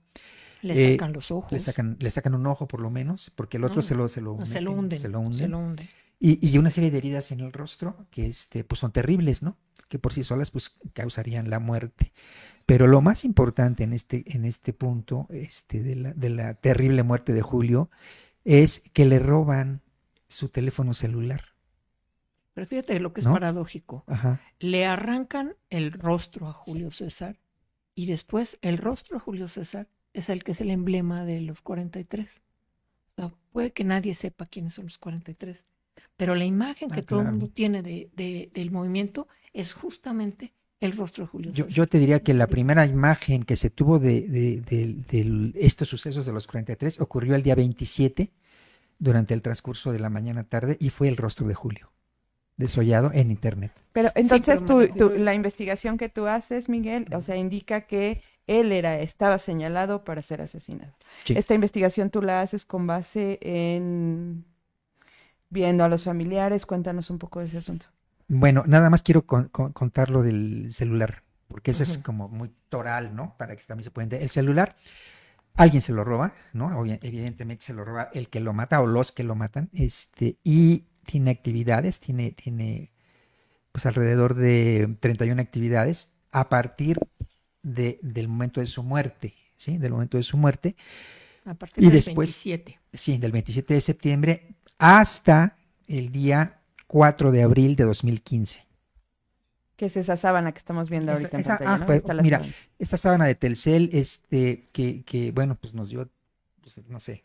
Le Eh, sacan los ojos, le sacan un ojo por lo menos, porque el otro no, se lo se lo meten, se hunden, lo se hunden. lo hunden. Y una serie de heridas en el rostro que pues son terribles, ¿no? Que por sí solas pues causarían la muerte. Pero lo más importante en este punto de la terrible muerte de Julio es que le roban su teléfono celular, Pero fíjate lo que es ¿no? paradójico. Ajá. Le arrancan el rostro a Julio César y después el rostro a Julio César es el que es el emblema de los 43. O sea, puede que nadie sepa quiénes son los 43, pero la imagen que todo el mundo Claro. tiene del movimiento es justamente el rostro de Julio Yo César. te diría que la primera imagen que se tuvo de estos sucesos de los 43 ocurrió el día 27 durante el transcurso de la mañana tarde y fue el rostro de Julio, desollado en internet. Pero Sí, entonces pero la investigación que tú haces, Miguel, o sea, indica que él estaba señalado para ser asesinado. Sí. Esta investigación tú la haces con base en viendo a los familiares. Cuéntanos un poco de ese asunto. Bueno, nada más quiero contar lo del celular, porque eso es Ujú. como muy toral, ¿no? Para que también se pueda entender. El celular, alguien se lo roba, ¿no? Evidentemente se lo roba el que lo mata o los que lo matan, y tiene actividades, tiene pues alrededor de 31 actividades a partir del momento de su muerte, ¿sí? Del momento de su muerte. A partir Y del después, 27. sí, del 27 de septiembre hasta el día 4 de abril de 2015. ¿Qué es esa sábana que estamos viendo ahorita en pantalla, ¿no? Pues, Está la mira, sábana. esta sábana de Telcel, que bueno, pues nos dio, pues, no sé,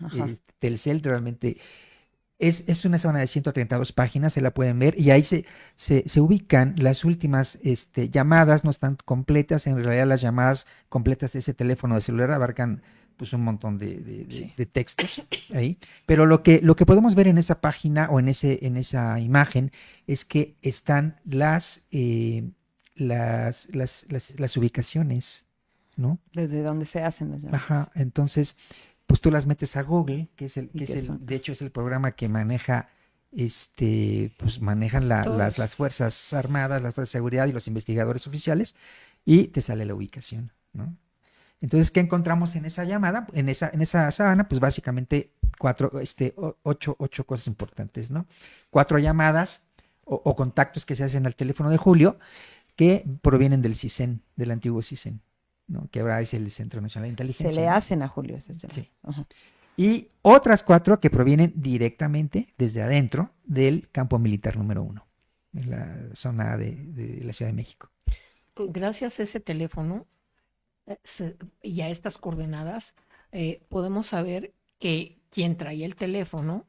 Ajá. Telcel realmente es una sábana de 132 páginas, se la pueden ver, y ahí se ubican las últimas llamadas, no están completas, en realidad las llamadas completas de ese teléfono de celular abarcan pues un montón Sí. de textos ahí, pero lo que podemos ver en esa página o en esa imagen es que están las ubicaciones, ¿no? Desde donde se hacen las llamadas. Ajá, entonces, pues tú las metes a Google, ¿Y qué son? de hecho es el programa que maneja, pues manejan Todos. las Fuerzas Armadas, las Fuerzas de Seguridad y los investigadores oficiales, y te sale la ubicación, ¿no? Entonces, ¿qué encontramos en esa llamada? En esa sábana, pues básicamente ocho cosas importantes, ¿no? 4 llamadas o contactos que se hacen al teléfono de Julio que provienen del CISEN, del antiguo CISEN, ¿no? Que ahora es el Centro Nacional de Inteligencia, Se le ¿no? hacen a Julio esas llamadas. Sí. Ajá. Y otras 4 que provienen directamente desde adentro del campo militar número 1, en la zona de la Ciudad de México. Gracias a ese teléfono y a estas coordenadas, podemos saber que quien traía el teléfono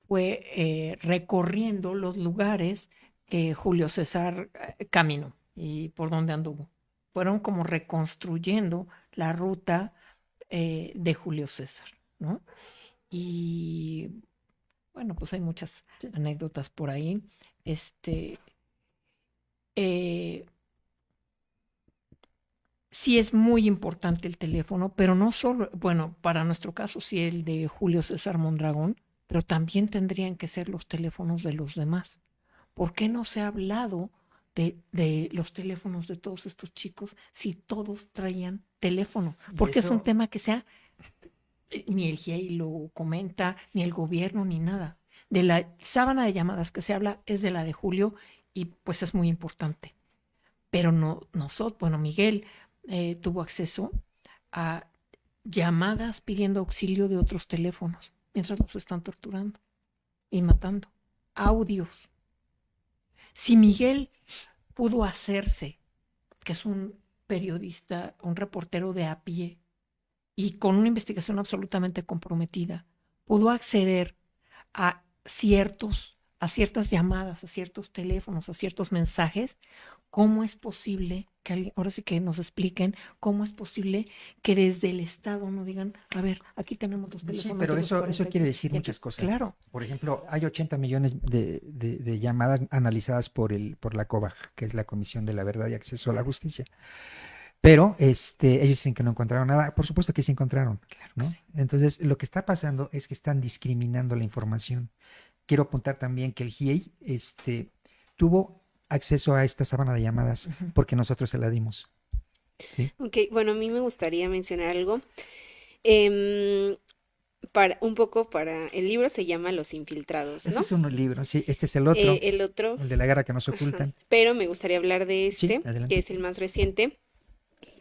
fue recorriendo los lugares que Julio César caminó y por donde anduvo. Fueron como reconstruyendo la ruta de Julio César, ¿no? Y bueno, pues hay muchas anécdotas por ahí. Sí es muy importante el teléfono, pero no solo, bueno, para nuestro caso sí el de Julio César Mondragón, pero también tendrían que ser los teléfonos de los demás. ¿Por qué no se ha hablado de los teléfonos de todos estos chicos si todos traían teléfono? Porque es un tema que ni el GIEI lo comenta, ni el gobierno, ni nada. De la sábana de llamadas que se habla es de la de Julio y pues es muy importante. pero nosotros, bueno, Miguel tuvo acceso a llamadas pidiendo auxilio de otros teléfonos mientras los están torturando y matando. Audios. Si Miguel pudo hacerse, que es un periodista, un reportero de a pie, y con una investigación absolutamente comprometida, pudo acceder a ciertas llamadas, a ciertos teléfonos, a ciertos mensajes, ¿cómo es posible que alguien, ahora sí que nos expliquen cómo es posible que desde el Estado no digan, a ver, aquí tenemos los teléfonos? Sí, pero de los eso 40? quiere decir muchas cosas. Claro. Por ejemplo, hay 80 millones de llamadas analizadas por la COVAG, que es la Comisión de la Verdad y Acceso a la Justicia. Pero ellos dicen que no encontraron nada. Por supuesto que sí encontraron, ¿no? Sí. Entonces, lo que está pasando es que están discriminando la información. Quiero apuntar también que el GIEI tuvo acceso a esta sábana de llamadas porque nosotros se la dimos. ¿Sí? Ok, bueno, a mí me gustaría mencionar algo. Un poco para el libro se llama Los Infiltrados, Este ¿no? es un libro, sí. Este es el otro, El otro, el de la guerra que nos ajá, ocultan. pero me gustaría hablar de Sí, este, que adelante. es el más reciente.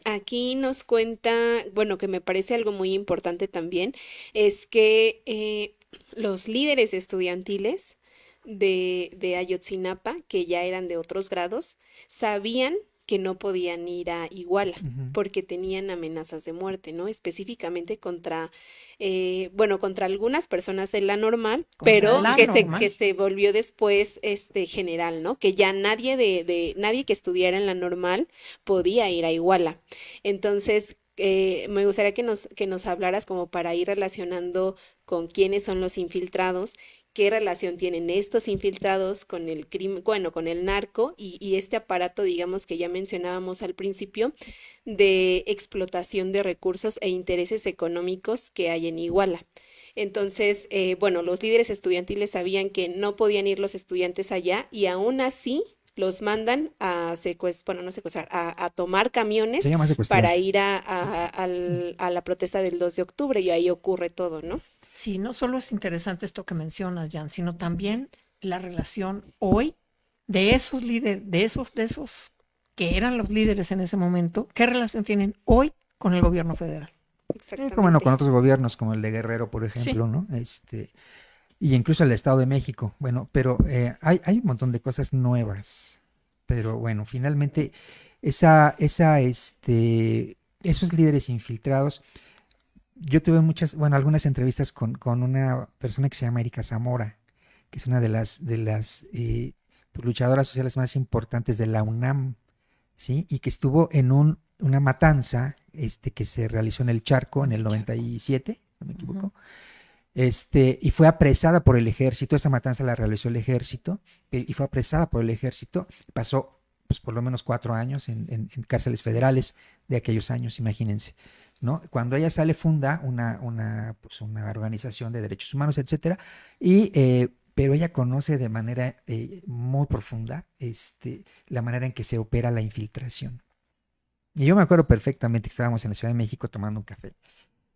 Aquí nos cuenta, bueno, que me parece algo muy importante también, es que los líderes estudiantiles de Ayotzinapa, que ya eran de otros grados, sabían que no podían ir a Iguala Ujú. porque tenían amenazas de muerte, ¿no? Específicamente bueno, contra algunas personas de la normal, Contra pero la que normal. se volvió después general, ¿no? Que ya nadie nadie que estudiara en la normal podía ir a Iguala. Entonces, me gustaría que nos hablaras como para ir relacionando con quiénes son los infiltrados, qué relación tienen estos infiltrados con el crimen, bueno, con el narco y este aparato, digamos, que ya mencionábamos al principio, de explotación de recursos e intereses económicos que hay en Iguala. Entonces, bueno, los líderes estudiantiles sabían que no podían ir los estudiantes allá y aún así los mandan a bueno, no secuestrar, a tomar Se camiones llama para secuestrar. ir a la protesta del 2 de octubre y ahí ocurre todo, ¿no? Sí, no solo es interesante esto que mencionas, Jan, sino también la relación hoy de esos líderes, de esos que eran los líderes en ese momento, ¿qué relación tienen hoy con el gobierno federal? Como no, con Exactamente. otros gobiernos, como el de Guerrero, por ejemplo, ¿no? Y incluso el Estado de México. Bueno, pero hay un montón de cosas nuevas. Pero bueno, finalmente, esos líderes infiltrados, yo tuve algunas entrevistas con una persona que se llama Erika Zamora, que es una de las pues, luchadoras sociales más importantes de la UNAM, ¿sí? Y que estuvo en una matanza que se realizó en el Charco en el 97, no me equivoco. Y fue apresada por el ejército. Esa matanza la realizó el ejército y fue apresada por el ejército. Pasó pues por lo menos 4 años en cárceles federales de aquellos años, imagínense, ¿no? Cuando ella sale funda pues una organización de derechos humanos, etcétera, pero ella conoce de manera muy profunda la manera en que se opera la infiltración. Y yo me acuerdo perfectamente que estábamos en la Ciudad de México tomando un café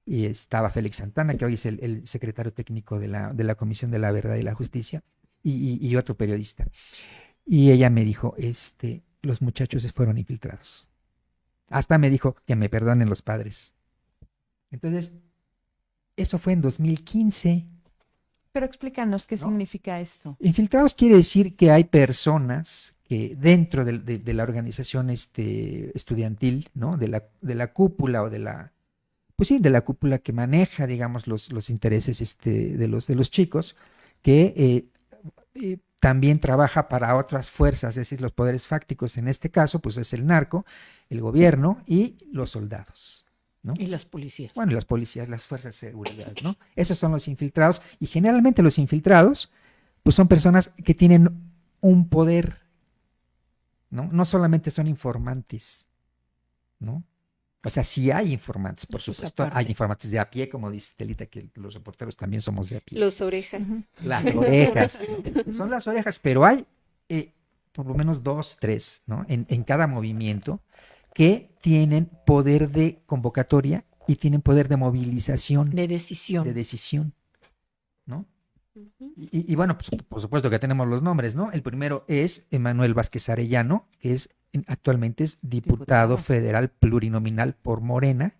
y estaba Félix Santana, que hoy es el secretario técnico de la Comisión de la Verdad y la Justicia, y otro periodista. Y ella me dijo, los muchachos fueron infiltrados. Hasta me dijo que me perdonen los padres. Entonces, eso fue en 2015. Pero explícanos qué ¿No? significa esto. Infiltrados quiere decir que hay personas que dentro de la organización estudiantil, ¿no? De la cúpula o pues sí, de la cúpula que maneja, digamos, los intereses de los chicos, que también trabaja para otras fuerzas, es decir, los poderes fácticos. En este caso, pues es el narco, el gobierno y los soldados, ¿no? Y las policías. Bueno, y las policías, las fuerzas de seguridad, ¿no? Esos son los infiltrados. Y generalmente los infiltrados, pues son personas que tienen un poder, ¿no? No solamente son informantes, ¿no? O sea, sí hay informantes, por Eso es supuesto. Hay aparte. informantes de a pie, como dice Telita, que los reporteros también somos de a pie. Los orejas. Las orejas, ¿no? Son las orejas, pero hay por lo menos 2, 3, ¿no? En cada movimiento que tienen poder de convocatoria y tienen poder de movilización, De decisión. de decisión, ¿no? Ujú. Y bueno, pues, por supuesto que tenemos los nombres, ¿no? El primero es Emanuel Vázquez Arellano, que es actualmente es diputado federal plurinominal por Morena,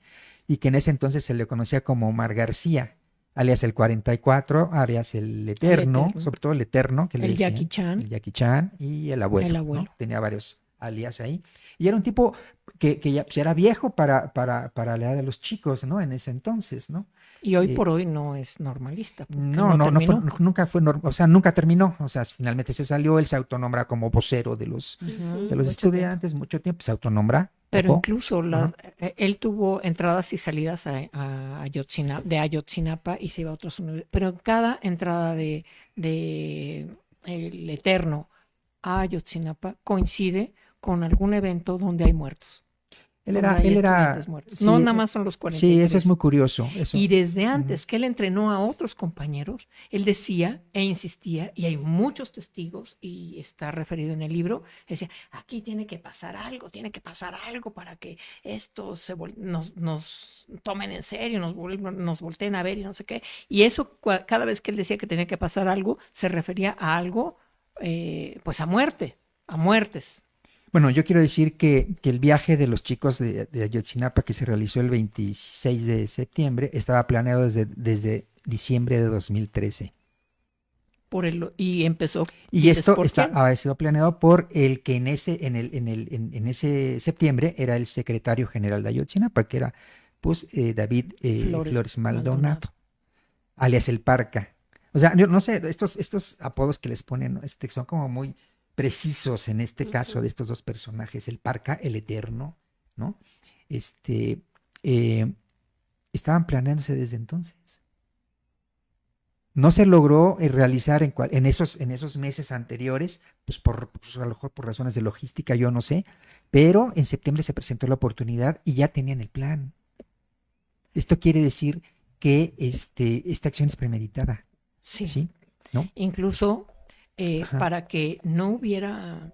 y que en ese entonces se le conocía como Omar García, alias el 44, alias el Eterno, sobre todo el Eterno, que le decían, el Jackie Chan y el abuelo, ¿no? Tenía varios alias ahí. Y era un tipo que ya pues, era viejo para la edad de los chicos, ¿no? En ese entonces, ¿no? Y hoy por hoy no es normalista. No nunca fue, o sea, nunca terminó. O sea, finalmente se salió, él se autonombra como vocero de los estudiantes, mucho tiempo se autonombra. Pero incluso él tuvo entradas y salidas de Ayotzinapa y se iba a otras universidades. Pero en cada entrada de el Eterno a Ayotzinapa coincide con algún evento donde hay muertos. Él era sí, no nada más son los 43. Sí, eso es muy curioso. Eso. Y desde antes que él entrenó a otros compañeros, él decía e insistía, y hay muchos testigos, y está referido en el libro, decía, aquí tiene que pasar algo para que esto nos tomen en serio, nos volteen a ver y no sé qué. Y eso, cada vez que él decía que tenía que pasar algo, se refería a algo, pues a muertes. Bueno, yo quiero decir que el viaje de los chicos de Ayotzinapa, que se realizó el 26 de septiembre, estaba planeado desde diciembre de 2013. Y empezó. Y esto había sido planeado por el que en ese septiembre era el secretario general de Ayotzinapa, que era pues David Flores Maldonado, alias el Parca. O sea, yo no sé, estos apodos que les ponen, ¿no? Son como muy precisos en este caso de estos dos personajes, el Parca, el Eterno, ¿no? Estaban planeándose desde entonces. No se logró realizar en esos meses anteriores, pues a lo mejor por razones de logística, yo no sé, pero en septiembre se presentó la oportunidad y ya tenían el plan. Esto quiere decir que esta acción es premeditada. Sí. ¿No? Incluso para que no hubiera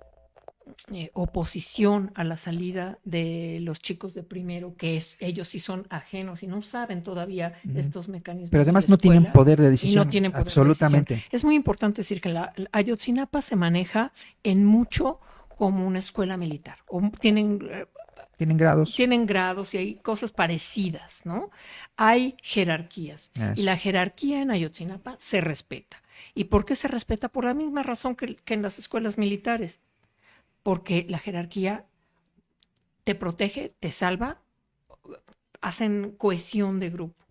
oposición a la salida de los chicos de primero, que ellos sí son ajenos y no saben todavía estos mecanismos. Pero además no tienen poder de decisión. No tienen poder absolutamente. De decisión. Es muy importante decir que Ayotzinapa se maneja en mucho como una escuela militar. Tienen grados. Tienen grados y hay cosas parecidas, ¿no? Hay jerarquías. Y la jerarquía en Ayotzinapa se respeta. ¿Y por qué se respeta? Por la misma razón que en las escuelas militares. Porque la jerarquía te protege, te salva, hacen cohesión de grupo.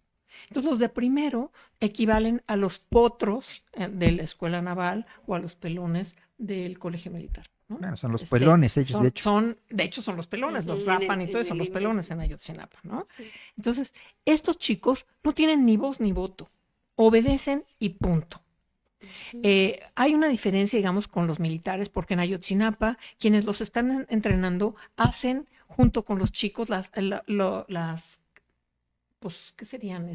Entonces los de primero equivalen a los potros de la escuela naval o a los pelones del colegio militar, ¿no? Bueno, son los pelones ellos, de hecho. De hecho son los pelones, los rapan y todo eso, son los pelones en Ayotzinapa, ¿no? Sí. Entonces, estos chicos no tienen ni voz ni voto, obedecen y punto. Hay una diferencia, digamos, con los militares, porque en Ayotzinapa, quienes los están entrenando hacen, junto con los chicos, pues, ¿qué serían?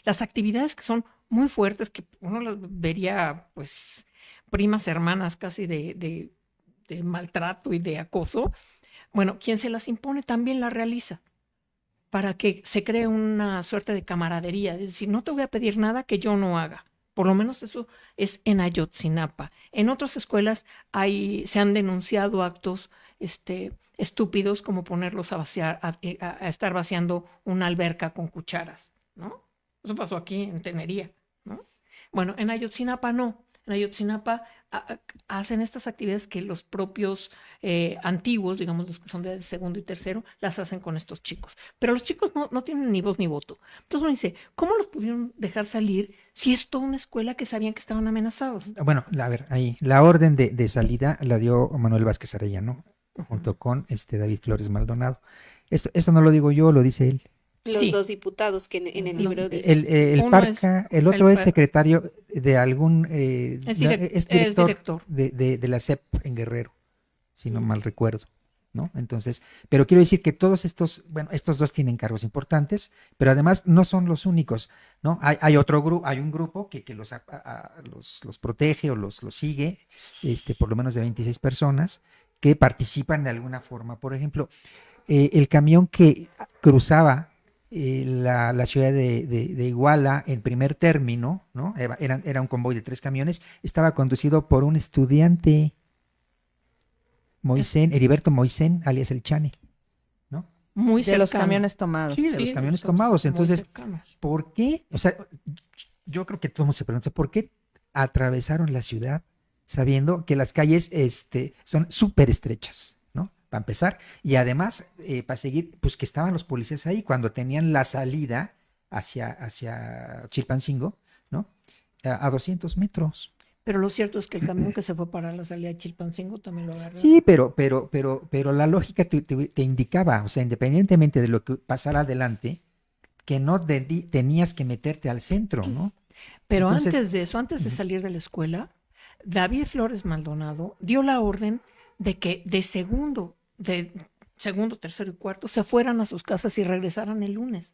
Las actividades que son muy fuertes, que uno las vería, pues, primas hermanas casi de maltrato y de acoso. Bueno, quien se las impone también las realiza, para que se cree una suerte de camaradería, es decir, no te voy a pedir nada que yo no haga. Por lo menos eso es en Ayotzinapa. En otras escuelas se han denunciado actos estúpidos, como ponerlos a vaciar, a estar vaciando una alberca con cucharas, ¿no? Eso pasó aquí en Tenería, ¿no? Bueno, en Ayotzinapa no. En Ayotzinapa hacen estas actividades que los propios antiguos, digamos los que son de segundo y tercero, las hacen con estos chicos. Pero los chicos no tienen ni voz ni voto. Entonces uno dice, ¿cómo los pudieron dejar salir si es toda una escuela que sabían que estaban amenazados? Bueno, a ver, ahí, la orden de salida la dio Manuel Vázquez Arellano, junto con David Flores Maldonado. Esto no lo digo yo, lo dice él. Los dos diputados que en el libro dice. El Parca, el otro es secretario de algún... es director de la SEP en Guerrero, si no mal recuerdo, ¿no? Entonces, pero quiero decir que todos estos dos tienen cargos importantes, pero además no son los únicos, ¿no? Hay otro grupo, hay un grupo que los protege o los sigue, por lo menos de 26 personas, que participan de alguna forma. Por ejemplo, el camión que cruzaba la ciudad de Iguala en primer término, ¿no? Era un convoy de 3 camiones, estaba conducido por un estudiante. Moisén, Heriberto Moisén, alias el Chane, ¿no? Muy De los cercano. camiones tomados. Sí, de los Sí, camiones estamos tomados. muy Entonces, cercanos. ¿por qué? O sea, yo creo que todo el mundo se pregunta, ¿por qué atravesaron la ciudad sabiendo que las calles son súper estrechas, ¿no? Para empezar. Y además, para seguir, pues que estaban los policías ahí cuando tenían la salida hacia Chilpancingo, ¿no? A 200 metros. Pero lo cierto es que el camión que se fue para la salida de Chilpancingo también lo agarraron. Sí, pero la lógica te indicaba, o sea, independientemente de lo que pasara adelante, que no tenías que meterte al centro, ¿no? Pero Entonces, antes de eso, antes de salir de la escuela, David Flores Maldonado dio la orden de que de segundo, tercero y cuarto se fueran a sus casas y regresaran el lunes.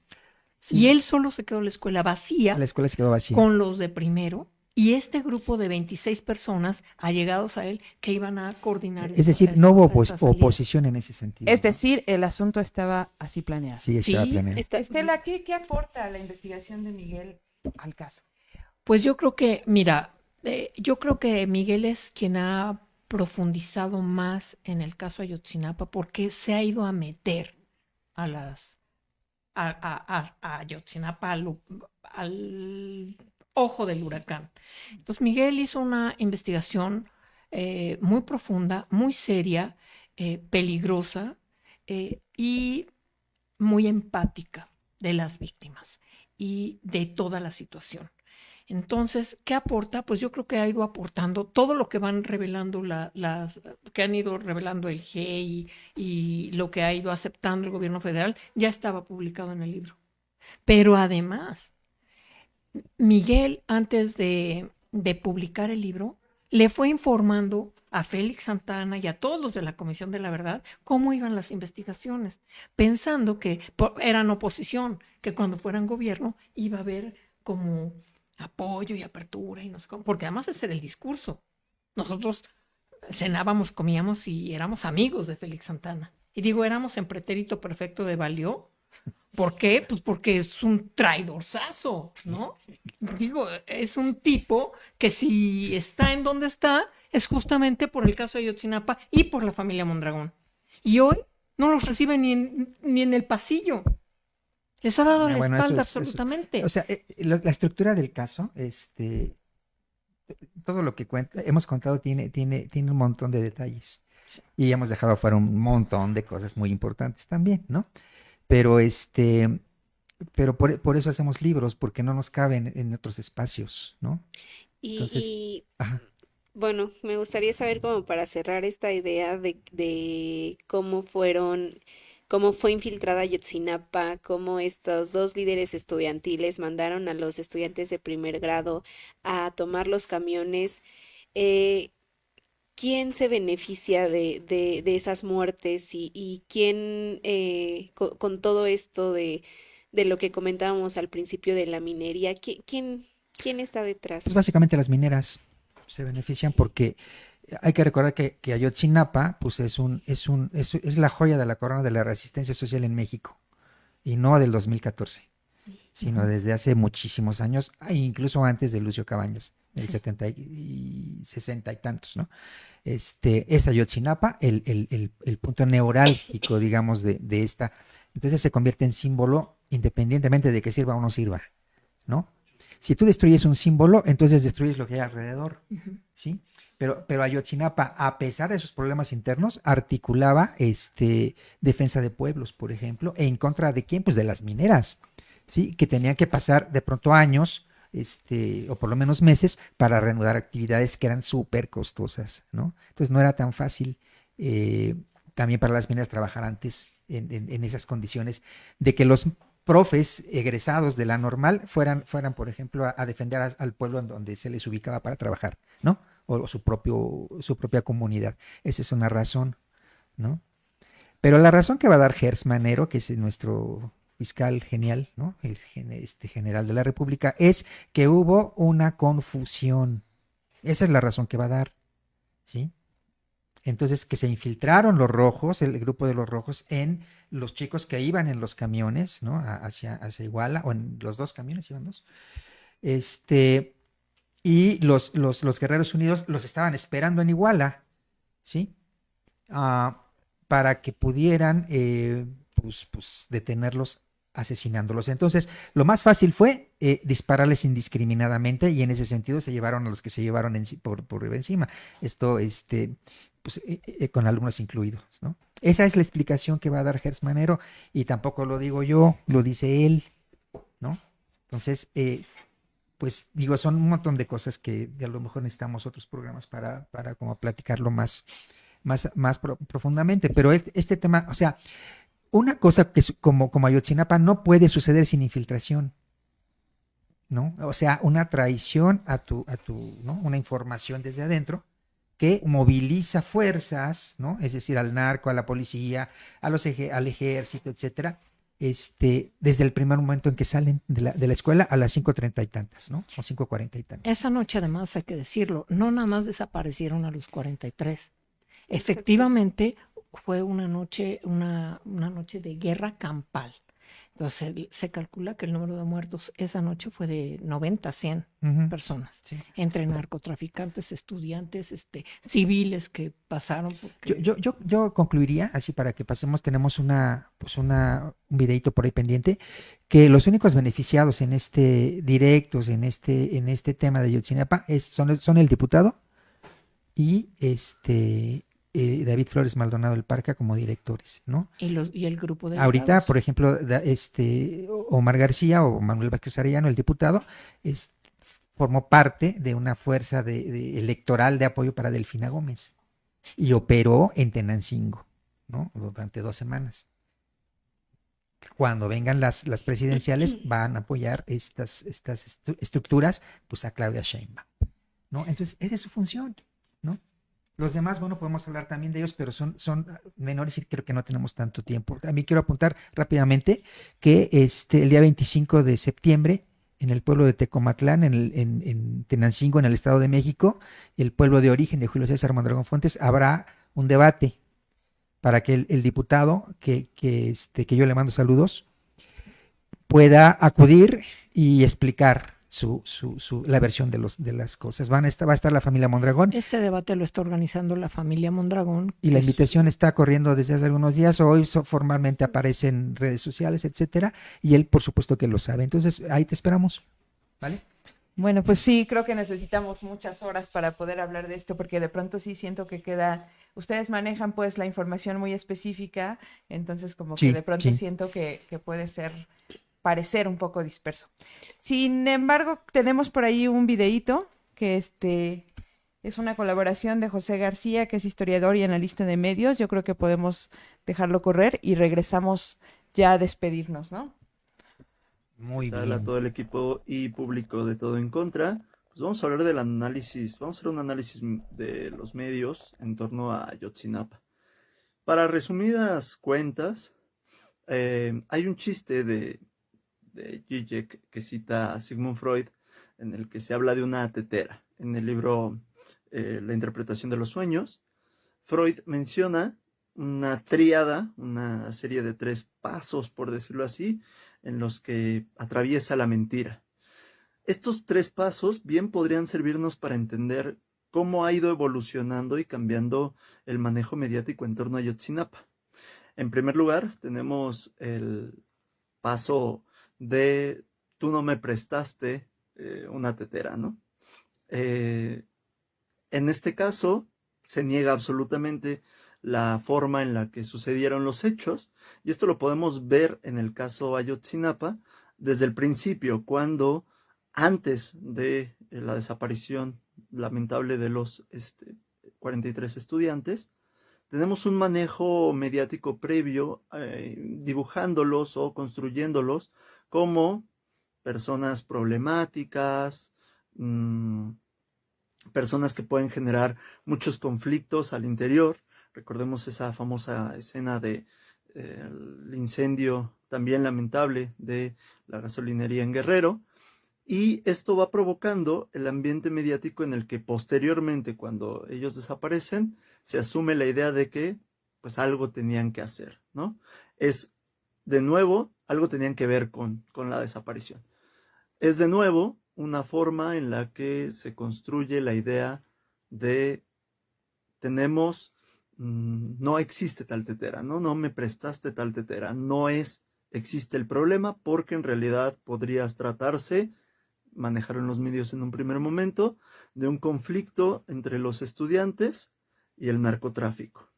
sí, Y él solo se quedó en la escuela vacía la escuela se quedó vacía. con los de primero y este grupo de 26 personas allegados a él que iban a coordinar. Es decir, no hubo oposición en ese sentido. Es ¿no? decir, el asunto estaba así planeado. Sí, estaba Sí, planeado. Estela, ¿qué aporta la investigación de Miguel al caso? Pues yo creo que, mira, yo creo que Miguel es quien ha profundizado más en el caso Ayotzinapa porque se ha ido a meter a Ayotzinapa al ojo del huracán. Entonces Miguel hizo una investigación muy profunda, muy seria, peligrosa y muy empática de las víctimas y de toda la situación. Entonces, ¿qué aporta? Pues yo creo que ha ido aportando todo lo que van revelando que han ido revelando el GIEI y lo que ha ido aceptando el gobierno federal, ya estaba publicado en el libro. Pero además, Miguel, antes de publicar el libro, le fue informando a Félix Santana y a todos los de la Comisión de la Verdad cómo iban las investigaciones, pensando que eran oposición, que cuando fueran gobierno iba a haber como apoyo y apertura y no sé cómo, porque además ese era el discurso. Nosotros cenábamos, comíamos y éramos amigos de Félix Santana. Y digo, éramos en pretérito perfecto de valió. ¿Por qué? Pues porque es un traidorzazo, ¿no? Digo, es un tipo que si está en donde está es justamente por el caso de Ayotzinapa y por la familia Mondragón. Y hoy no los recibe ni en el pasillo. Les ha dado la espalda absolutamente. O sea, la estructura del caso, todo lo que hemos contado tiene un montón de detalles. Sí. Y hemos dejado fuera un montón de cosas muy importantes también, ¿no? Pero por eso hacemos libros, porque no nos caben en otros espacios, ¿no? Entonces, bueno, me gustaría saber como para cerrar esta idea de cómo fue infiltrada Ayotzinapa, cómo estos dos líderes estudiantiles mandaron a los estudiantes de primer grado a tomar los camiones. ¿Quién se beneficia de esas muertes y quién, con todo esto de lo que comentábamos al principio de la minería, quién está detrás? Pues básicamente las mineras se benefician porque hay que recordar que Ayotzinapa pues es la joya de la corona de la resistencia social en México, y no del 2014, sino desde hace muchísimos años, incluso antes de Lucio Cabañas, del 70 y 60 y tantos, ¿no? Es Ayotzinapa el punto neurálgico, digamos, de esta. Entonces se convierte en símbolo independientemente de que sirva o no sirva, ¿no? Si tú destruyes un símbolo, entonces destruyes lo que hay alrededor, ¿sí? Pero Ayotzinapa, a pesar de sus problemas internos, articulaba defensa de pueblos, por ejemplo, en contra de quién, pues de las mineras, ¿sí? Que tenían que pasar de pronto años, o por lo menos meses, para reanudar actividades que eran súper costosas, ¿no? Entonces no era tan fácil también para las mineras trabajar antes en esas condiciones de que los profes egresados de la normal fueran por ejemplo, a defender al pueblo en donde se les ubicaba para trabajar, ¿no? O su propia comunidad. Esa es una razón, ¿no? Pero la razón que va a dar Gers Manero, que es nuestro fiscal genial, ¿no? El general de la República, es que hubo una confusión. Esa es la razón que va a dar, ¿sí? Entonces, que se infiltraron los rojos, el grupo de los rojos, en los chicos que iban en los camiones, ¿no? Hacia Iguala, o en los dos camiones, iban dos. Y los Guerreros Unidos los estaban esperando en Iguala, ¿sí? ah, para que pudieran pues, detenerlos asesinándolos. Entonces, lo más fácil fue dispararles indiscriminadamente y en ese sentido se llevaron a los que se llevaron por encima. Esto, pues, con alumnos incluidos, ¿no? Esa es la explicación que va a dar Hertz Manero y tampoco lo digo yo, lo dice él, ¿no? Entonces, pues digo, son un montón de cosas que a lo mejor necesitamos otros programas para como platicarlo más profundamente, pero este tema, o sea, una cosa que como Ayotzinapa no puede suceder sin infiltración, ¿no? O sea, una traición ¿no? Una información desde adentro que moviliza fuerzas, ¿no? Es decir, al narco, a la policía, al ejército, etcétera, desde el primer momento en que salen de la escuela a las 5:30 y tantas, ¿no? O 5:40 y tantas. Esa noche, además, hay que decirlo, no nada más desaparecieron a los 43. Exacto. Efectivamente, fue una noche de guerra campal. Entonces, se calcula que el número de muertos esa noche fue de 90 a 100 Ujú, personas, sí. entre narcotraficantes, estudiantes, civiles que pasaron. Yo concluiría, así para que pasemos, tenemos un videito por ahí pendiente, que los únicos beneficiados en directos, en este tema de Ayotzinapa, son el diputado y David Flores Maldonado del Parca como directores, ¿no? Y el grupo de Ahorita, delegados. por ejemplo, Omar García o Manuel Vázquez Arellano, el diputado, formó parte de una fuerza electoral de apoyo para Delfina Gómez y operó en Tenancingo, ¿no? Durante 2 semanas. Cuando vengan las presidenciales, van a apoyar estas estructuras, pues a Claudia Sheinbaum, ¿no? Entonces, esa es su función, ¿no? Los demás, bueno, podemos hablar también de ellos, pero son menores y creo que no tenemos tanto tiempo. También quiero apuntar rápidamente que el día 25 de septiembre, en el pueblo de Tecomatlán, en Tenancingo, en el Estado de México, el pueblo de origen de Julio César Mondragón Fuentes, habrá un debate para que el diputado, que yo le mando saludos, pueda acudir y explicar la versión de las cosas. Va a estar la familia Mondragón. Este debate lo está organizando la familia Mondragón. Y la invitación está corriendo desde hace algunos días. Hoy formalmente aparece en redes sociales, etcétera. Y él, por supuesto, que lo sabe. Entonces, ahí te esperamos. ¿Vale? Bueno, pues sí, creo que necesitamos muchas horas para poder hablar de esto, porque de pronto sí siento que ustedes manejan pues la información muy específica, entonces como que Sí, de pronto sí. siento que puede parecer un poco disperso. Sin embargo, tenemos por ahí un videíto que es una colaboración de José García, que es historiador y analista de medios. Yo creo que podemos dejarlo correr y regresamos ya a despedirnos, ¿no? Muy A bien. todo el equipo y público de Todo en Contra. Pues vamos a hablar del análisis, vamos a hacer un análisis de los medios en torno a Ayotzinapa. Para resumidas cuentas, hay un chiste de Zizek que cita a Sigmund Freud, en el que se habla de una tetera. En el libro La interpretación de los sueños, Freud menciona una tríada, una serie de 3 pasos, por decirlo así, en los que atraviesa la mentira. Estos 3 pasos bien podrían servirnos para entender cómo ha ido evolucionando y cambiando el manejo mediático en torno a Ayotzinapa. En primer lugar, tenemos el paso de tú no me prestaste una tetera, ¿no? En este caso, se niega absolutamente la forma en la que sucedieron los hechos, y esto lo podemos ver en el caso Ayotzinapa desde el principio, cuando antes de la desaparición lamentable de los 43 estudiantes, tenemos un manejo mediático previo, dibujándolos o construyéndolos como personas problemáticas, personas que pueden generar muchos conflictos al interior. Recordemos esa famosa escena de el incendio también lamentable de la gasolinería en Guerrero, y esto va provocando el ambiente mediático en el que posteriormente, cuando ellos desaparecen, se asume la idea de que pues algo tenían que hacer, ¿no? Es de nuevo, algo tenían que ver con la desaparición. Es de nuevo una forma en la que se construye la idea de tenemos no existe tal tetera, ¿no? No me prestaste tal tetera, existe el problema porque en realidad podrías tratarse, manejaron los medios en un primer momento, de un conflicto entre los estudiantes y el narcotráfico.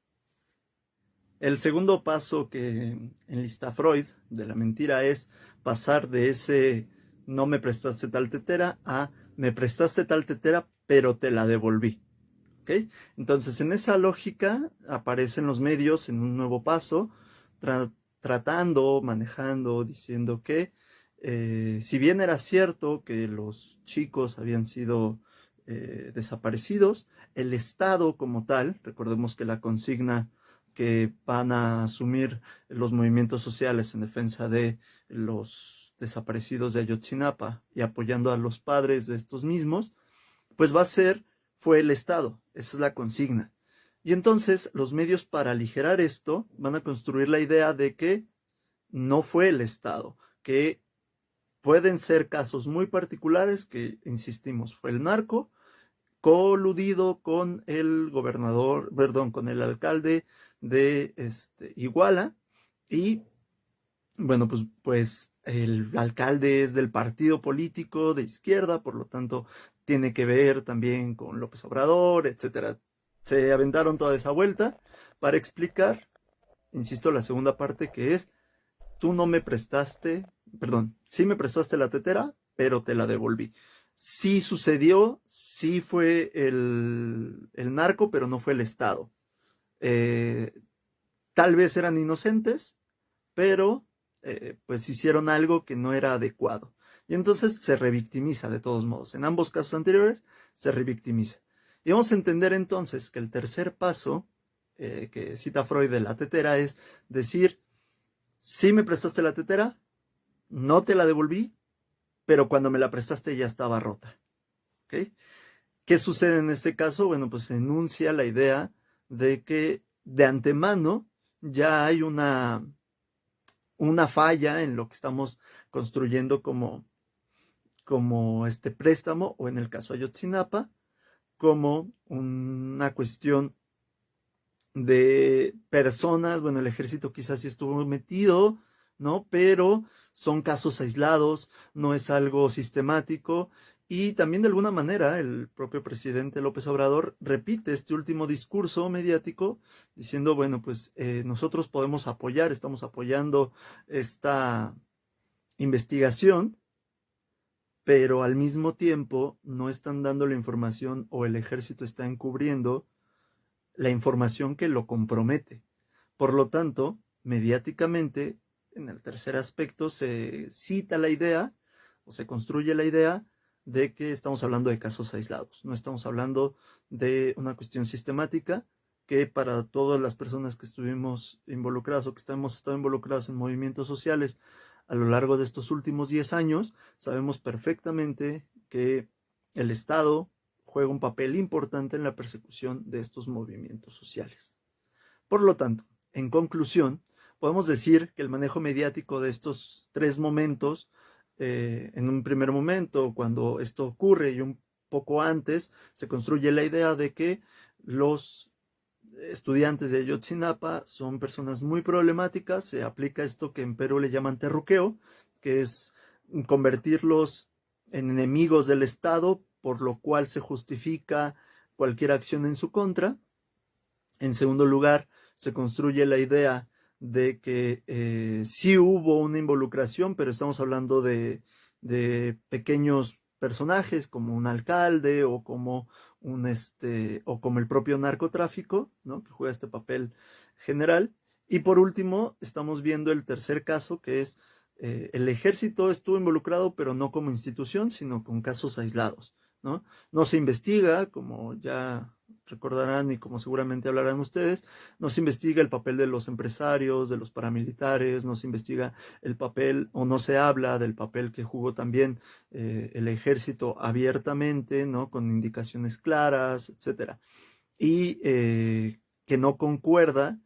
El segundo paso que enlista Freud de la mentira es pasar de ese no me prestaste tal tetera a me prestaste tal tetera pero te la devolví. ¿Okay? Entonces en esa lógica aparecen los medios en un nuevo paso tratando, manejando, diciendo que si bien era cierto que los chicos habían sido desaparecidos, el Estado como tal, recordemos que la consigna que van a asumir los movimientos sociales en defensa de los desaparecidos de Ayotzinapa y apoyando a los padres de estos mismos, pues fue el Estado, esa es la consigna. Y entonces los medios para aligerar esto van a construir la idea de que no fue el Estado, que pueden ser casos muy particulares que, insistimos, fue el narco coludido con el gobernador, perdón, con el alcalde de Iguala y bueno, pues el alcalde es del partido político de izquierda, por lo tanto tiene que ver también con López Obrador, etcétera. Se aventaron toda esa vuelta para explicar, insisto, la segunda parte que es, tú no me prestaste, perdón, sí me prestaste la tetera, pero te la devolví. Sí sucedió, sí fue el narco, pero no fue el Estado. Tal vez eran inocentes, pero pues hicieron algo que no era adecuado. Y entonces se revictimiza de todos modos. En ambos casos anteriores se revictimiza. Y vamos a entender entonces que el tercer paso que cita Freud de la tetera es decir, sí me prestaste la tetera, no te la devolví, pero cuando me la prestaste ya estaba rota. ¿Okay? ¿Qué sucede en este caso? Bueno, pues se enuncia la idea de que de antemano ya hay una falla en lo que estamos construyendo como este préstamo, o en el caso de Ayotzinapa, como una cuestión de personas, bueno, el ejército quizás sí estuvo metido, ¿no? Pero son casos aislados, no es algo sistemático, y también de alguna manera el propio presidente López Obrador repite este último discurso mediático diciendo, bueno, pues nosotros podemos apoyar, estamos apoyando esta investigación, pero al mismo tiempo no están dando la información o el ejército está encubriendo la información que lo compromete. Por lo tanto, mediáticamente, en el tercer aspecto, se cita la idea o se construye la idea de que estamos hablando de casos aislados. No estamos hablando de una cuestión sistemática que para todas las personas que estuvimos involucradas o que hemos estado involucrados en movimientos sociales a lo largo de estos últimos 10 años, sabemos perfectamente que el Estado juega un papel importante en la persecución de estos movimientos sociales. Por lo tanto, en conclusión, podemos decir que el manejo mediático de estos tres momentos, en un primer momento, cuando esto ocurre y un poco antes, se construye la idea de que los estudiantes de Ayotzinapa son personas muy problemáticas, se aplica esto que en Perú le llaman terruqueo, que es convertirlos en enemigos del Estado, por lo cual se justifica cualquier acción en su contra. En segundo lugar, se construye la idea de que sí hubo una involucración, pero estamos hablando de pequeños personajes como un alcalde o como o como el propio narcotráfico, ¿no? Que juega este papel general. Y por último, estamos viendo el tercer caso, que es el ejército estuvo involucrado, pero no como institución, sino con casos aislados, ¿no? No se investiga, como ya recordarán y como seguramente hablarán ustedes, no se investiga el papel de los empresarios, de los paramilitares, no se investiga el papel o no se habla del papel que jugó también el ejército abiertamente, ¿no? Con indicaciones claras, etcétera. Y que no concuerda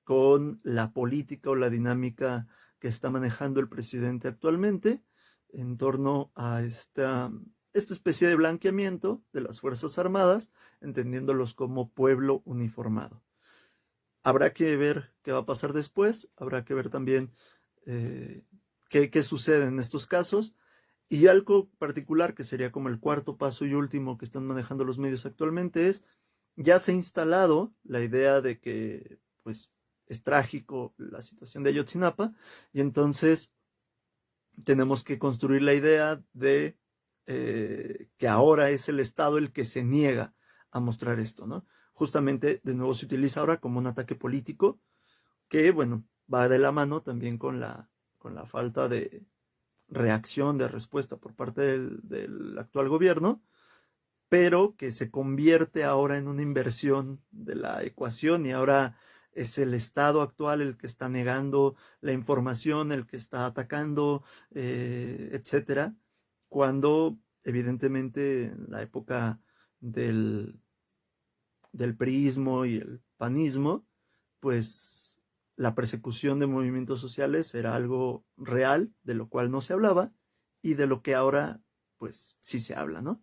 con la política o la dinámica que está manejando el presidente actualmente en torno a esta especie de blanqueamiento de las Fuerzas Armadas, entendiéndolos como pueblo uniformado. Habrá que ver qué va a pasar después, habrá que ver también qué sucede en estos casos. Y algo particular que sería como el cuarto paso y último que están manejando los medios actualmente es, ya se ha instalado la idea de que pues es trágico la situación de Ayotzinapa, y entonces tenemos que construir la idea de que ahora es el Estado el que se niega a mostrar esto, ¿no? Justamente, de nuevo, se utiliza ahora como un ataque político que, bueno, va de la mano también con la falta de reacción, de respuesta por parte del actual gobierno, pero que se convierte ahora en una inversión de la ecuación, y ahora es el Estado actual el que está negando la información, el que está atacando, etcétera, cuando evidentemente en la época del, del priismo y el panismo, pues la persecución de movimientos sociales era algo real, de lo cual no se hablaba, y de lo que ahora pues sí se habla, ¿no?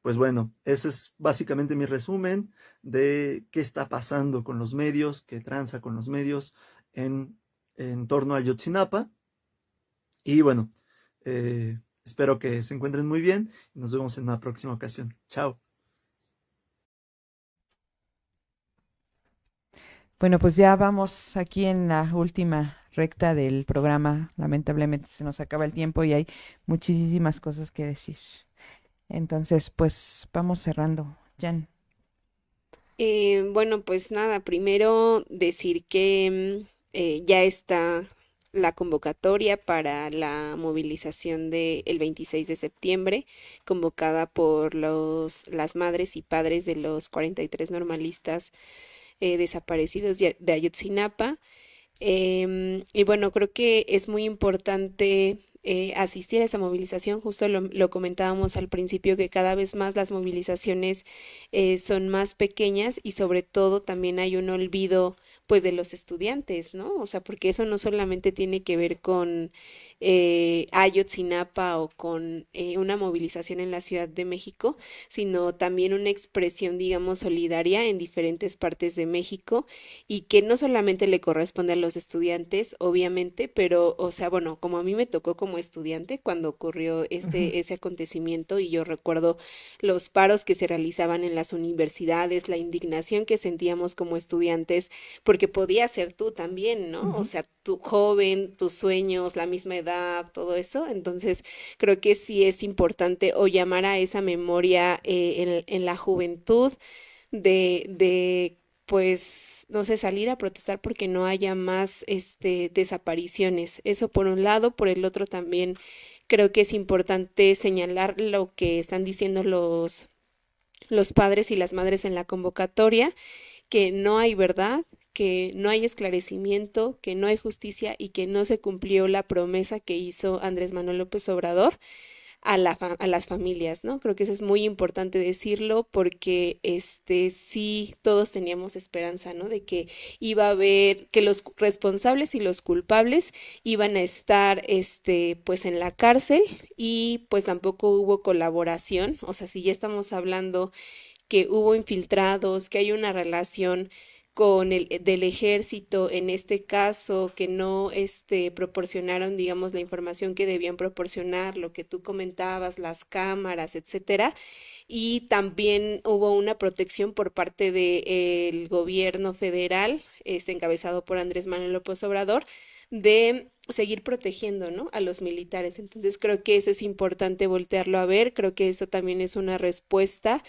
Pues bueno, ese es básicamente mi resumen de qué está pasando con los medios, qué tranza con los medios en torno a Ayotzinapa. Y bueno, espero que se encuentren muy bien y nos vemos en una próxima ocasión. Chao. Bueno, pues ya vamos aquí en la última recta del programa. Lamentablemente se nos acaba el tiempo y hay muchísimas cosas que decir. Entonces, pues vamos cerrando. Jan. Bueno, pues nada, primero decir que ya está la convocatoria para la movilización del 26 de septiembre, convocada por las madres y padres de los 43 normalistas desaparecidos de Ayotzinapa. Y bueno, creo que es muy importante asistir a esa movilización. Justo lo comentábamos al principio, que cada vez más las movilizaciones son más pequeñas, y sobre todo también hay un olvido pues de los estudiantes, ¿no? O sea, porque eso no solamente tiene que ver con Ayotzinapa o con una movilización en la Ciudad de México, sino también una expresión, digamos, solidaria en diferentes partes de México, y que no solamente le corresponde a los estudiantes, obviamente, pero, o sea, bueno, como a mí me tocó como estudiante cuando ocurrió Ujú. ese acontecimiento, y yo recuerdo los paros que se realizaban en las universidades, la indignación que sentíamos como estudiantes, porque podía ser tú también, ¿no? O Ujú. sea, tú joven, tus sueños, la misma edad, todo eso. Entonces, creo que sí es importante o llamar a esa memoria en la juventud pues, no sé, salir a protestar porque no haya más, desapariciones. Eso por un lado. Por el otro también creo que es importante señalar lo que están diciendo los padres y las madres en la convocatoria, que no hay verdad, que no hay esclarecimiento, que no hay justicia, y que no se cumplió la promesa que hizo Andrés Manuel López Obrador a las familias, ¿no? Creo que eso es muy importante decirlo, porque sí todos teníamos esperanza, ¿no? De que iba a haber, que los responsables y los culpables iban a estar pues en la cárcel, y pues tampoco hubo colaboración. O sea, si ya estamos hablando que hubo infiltrados, que hay una relación con del ejército en este caso, que no proporcionaron, digamos, la información que debían proporcionar, lo que tú comentabas, las cámaras, etcétera. Y también hubo una protección por parte del gobierno federal, encabezado por Andrés Manuel López Obrador, de seguir protegiendo, ¿no?, a los militares. Entonces creo que eso es importante voltearlo a ver. Creo que eso también es una respuesta,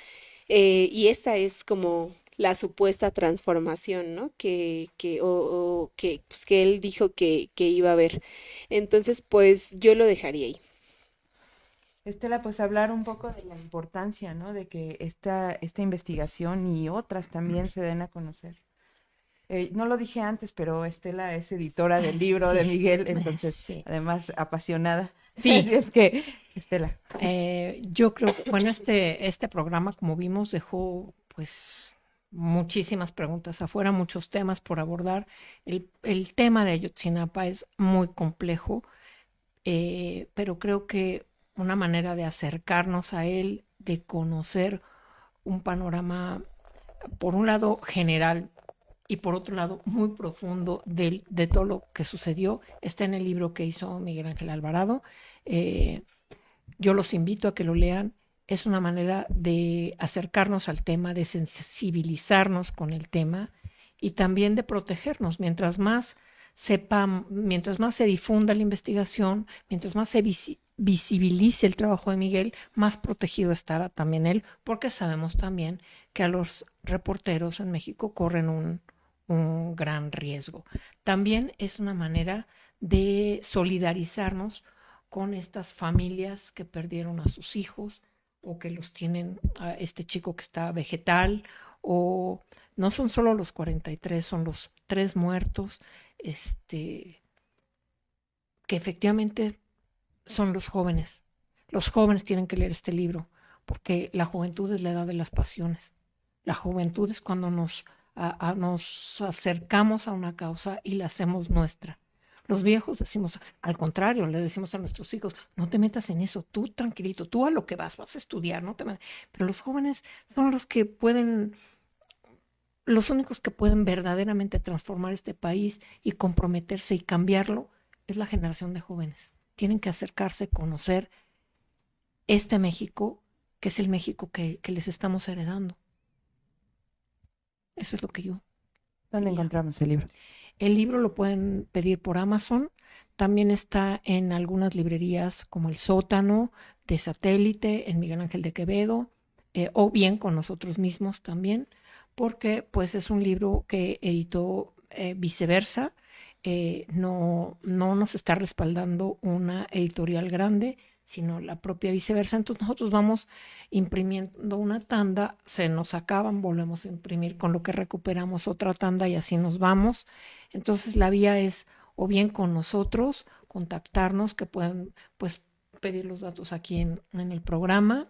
y esa es como la supuesta transformación, ¿no? Pues, que él dijo que iba a haber. Entonces, pues yo lo dejaría ahí. Estela, pues hablar un poco de la importancia, ¿no? De que esta investigación y otras también se den a conocer. No lo dije antes, pero Estela es editora del libro de Sí, Miguel, entonces, sí, además, apasionada. sí. Es que, Estela. Yo creo, bueno, este programa, como vimos, dejó pues muchísimas preguntas afuera, muchos temas por abordar. El tema de Ayotzinapa es muy complejo, pero creo que una manera de acercarnos a él, de conocer un panorama, por un lado, general y por otro lado muy profundo de todo lo que sucedió. Está en el libro que hizo Miguel Ángel Alvarado. Yo los invito a que lo lean. Es una manera de acercarnos al tema, de sensibilizarnos con el tema y también de protegernos. Mientras más mientras más se difunda la investigación, mientras más se visibilice el trabajo de Miguel, más protegido estará también él, porque sabemos también que a los reporteros en México corren un gran riesgo. También es una manera de solidarizarnos con estas familias que perdieron a sus hijos o que los tienen, a este chico que está vegetal, o no son solo los 43, son los 3 muertos, que efectivamente son los jóvenes. Los jóvenes tienen que leer este libro, porque la juventud es la edad de las pasiones. La juventud es cuando nos acercamos a una causa y la hacemos nuestra. Los viejos decimos, al contrario, le decimos a nuestros hijos, no te metas en eso, tú tranquilito, tú a lo que vas a estudiar, no te metas. Pero los jóvenes son los únicos que pueden verdaderamente transformar este país y comprometerse y cambiarlo, es la generación de jóvenes. Tienen que acercarse, conocer este México, que es el México que les estamos heredando. Eso es lo que yo ¿Dónde diría. encontramos el libro? El libro lo pueden pedir por Amazon. También está en algunas librerías como El Sótano, de Satélite, en Miguel Ángel de Quevedo, o bien con nosotros mismos también, porque pues es un libro que editó Viceversa. No nos está respaldando una editorial grande, sino la propia Viceversa. Entonces nosotros vamos imprimiendo una tanda, se nos acaban, volvemos a imprimir, con lo que recuperamos otra tanda y así nos vamos. Entonces la vía es o bien con nosotros, contactarnos, que pueden pues pedir los datos aquí en el programa,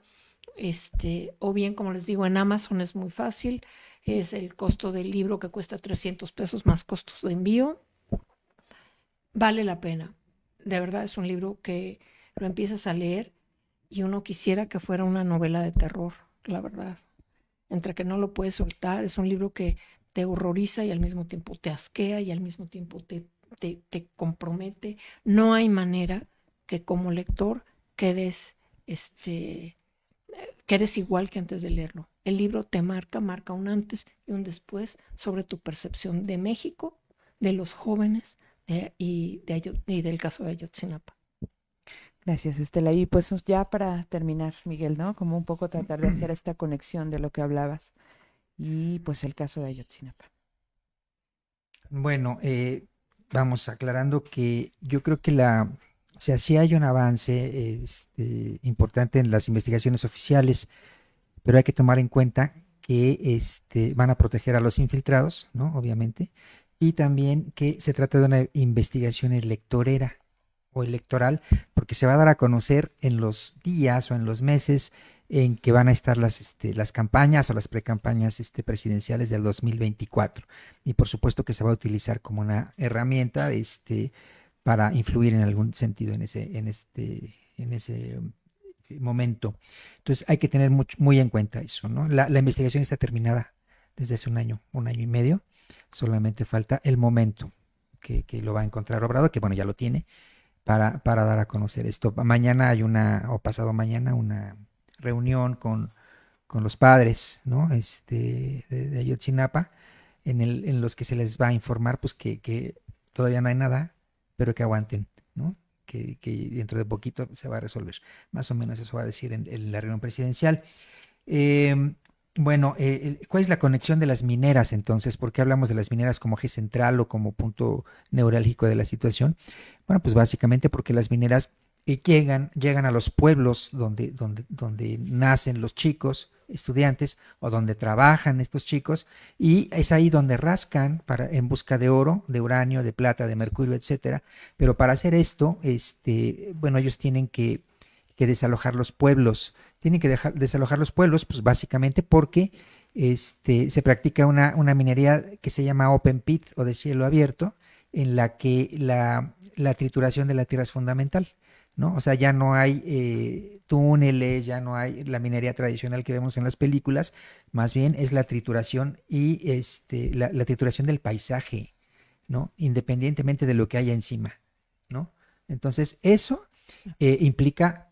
o bien, como les digo, en Amazon es muy fácil, es el costo del libro, que cuesta 300 pesos más costos de envío. Vale la pena, de verdad es un libro que lo empiezas a leer y uno quisiera que fuera una novela de terror, la verdad. Entre que no lo puedes soltar, es un libro que te horroriza y al mismo tiempo te asquea y al mismo tiempo te compromete. No hay manera que como lector quedes igual que antes de leerlo. El libro te marca un antes y un después sobre tu percepción de México, de los jóvenes y del caso de Ayotzinapa. Gracias, Estela. Y pues ya para terminar, Miguel, ¿no? Como un poco tratar de hacer esta conexión de lo que hablabas y pues el caso de Ayotzinapa. Bueno, vamos aclarando que yo creo que o sea, sí hay un avance importante en las investigaciones oficiales, pero hay que tomar en cuenta que van a proteger a los infiltrados, ¿no? Obviamente, y también que se trata de una investigación electorera o electoral, porque se va a dar a conocer en los días o en los meses en que van a estar las campañas o las precampañas presidenciales del 2024. Y por supuesto que se va a utilizar como una herramienta para influir en algún sentido en ese momento. Entonces hay que tener muy en cuenta eso, ¿no? La investigación está terminada desde hace un año y medio. Solamente falta el momento que lo va a encontrar Obrador, que bueno, ya lo tiene, para dar a conocer esto. Mañana o pasado mañana, una reunión con los padres, ¿no? De Ayotzinapa, en los que se les va a informar, pues que todavía no hay nada, pero que aguanten, ¿no? Que dentro de poquito se va a resolver. Más o menos eso va a decir en la reunión presidencial. Bueno, ¿cuál es la conexión de las mineras entonces? ¿Por qué hablamos de las mineras como eje central o como punto neurálgico de la situación? Bueno, pues básicamente porque las mineras llegan a los pueblos donde nacen los chicos, estudiantes, o donde trabajan estos chicos, y es ahí donde rascan en busca de oro, de uranio, de plata, de mercurio, etcétera. Pero para hacer esto, bueno, ellos tienen que desalojar los pueblos. Tienen que desalojar los pueblos, pues básicamente porque se practica una minería que se llama open pit o de cielo abierto, en la que la trituración de la tierra es fundamental, ¿no? O sea, ya no hay túneles, ya no hay la minería tradicional que vemos en las películas, más bien es la trituración y la trituración del paisaje, ¿no? Independientemente de lo que haya encima, ¿no? Entonces, eso implica,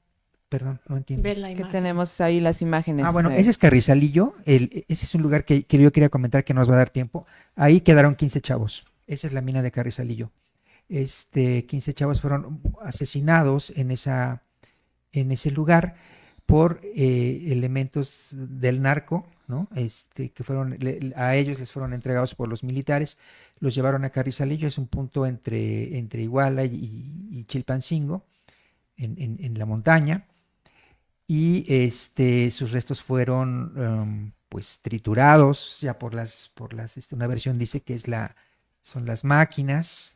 perdón, no entiendo. Ver la Que imagen. tenemos ahí las imágenes. Bueno, ese es Carrizalillo, ese es un lugar que yo quería comentar que nos va a dar tiempo. Ahí quedaron 15 chavos, esa es la mina de Carrizalillo. 15 chavos fueron asesinados en ese lugar por elementos del narco, ¿no? Que a ellos les fueron entregados por los militares, los llevaron a Carrizalillo, es un punto entre Iguala y Chilpancingo, en la montaña, y sus restos fueron pues triturados ya una versión dice que son las máquinas,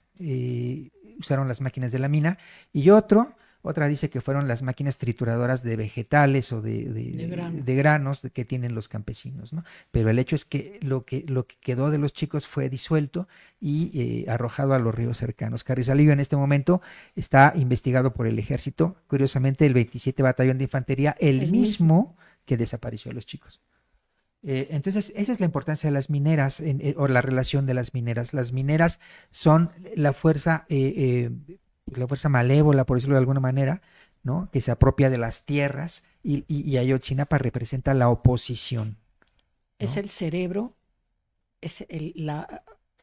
usaron las máquinas de la mina, y otra dice que fueron las máquinas trituradoras de vegetales o de granos que tienen los campesinos, ¿no? Pero el hecho es que lo que quedó de los chicos fue disuelto y arrojado a los ríos cercanos. Carrizalillo en este momento está investigado por el ejército, curiosamente el 27 Batallón de Infantería, el mismo que desapareció a los chicos. Entonces, esa es la importancia de las mineras o la relación de las mineras. Las mineras son la fuerza malévola, por decirlo de alguna manera, ¿no? Que se apropia de las tierras y Ayotzinapa representa la oposición, ¿no? Es el cerebro,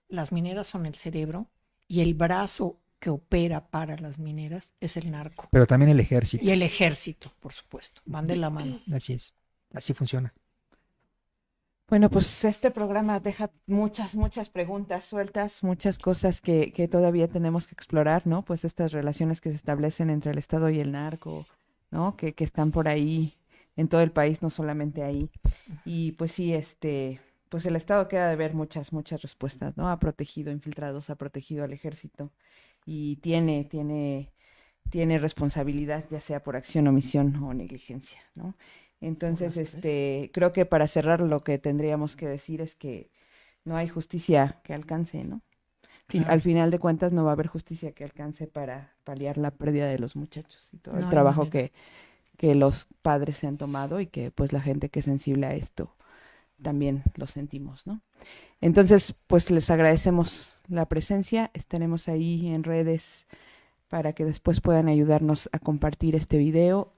las mineras son el cerebro y el brazo que opera para las mineras es el narco. Pero también el ejército. Y el ejército, por supuesto, van de la mano. Así es, así funciona. Bueno, pues este programa deja muchas preguntas sueltas, muchas cosas que todavía tenemos que explorar, ¿no? Pues estas relaciones que se establecen entre el Estado y el narco, ¿no? Que están por ahí en todo el país, no solamente ahí. Y pues sí, pues el Estado queda de ver muchas respuestas, ¿no? Ha protegido infiltrados, ha protegido al ejército y tiene responsabilidad, ya sea por acción, omisión o negligencia, ¿no? Entonces, creo que para cerrar lo que tendríamos que decir es que no hay justicia que alcance, ¿no? Claro. Al final de cuentas no va a haber justicia que alcance para paliar la pérdida de los muchachos y todo No el hay trabajo manera. que los padres se han tomado y que pues la gente que es sensible a esto también lo sentimos, ¿no? Entonces, pues les agradecemos la presencia, estaremos ahí en redes para que después puedan ayudarnos a compartir este video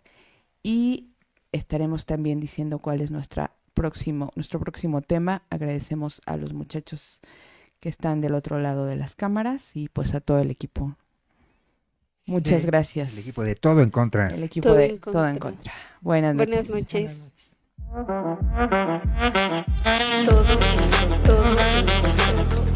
y estaremos también diciendo cuál es nuestro próximo tema. Agradecemos a los muchachos que están del otro lado de las cámaras y pues a todo el equipo. Muchas gracias. El equipo de Todo en Contra. El equipo Todo de en Todo en Contra. Contra. Buenas noches. Buenas noches. Buenas noches. Todo en Temporadas.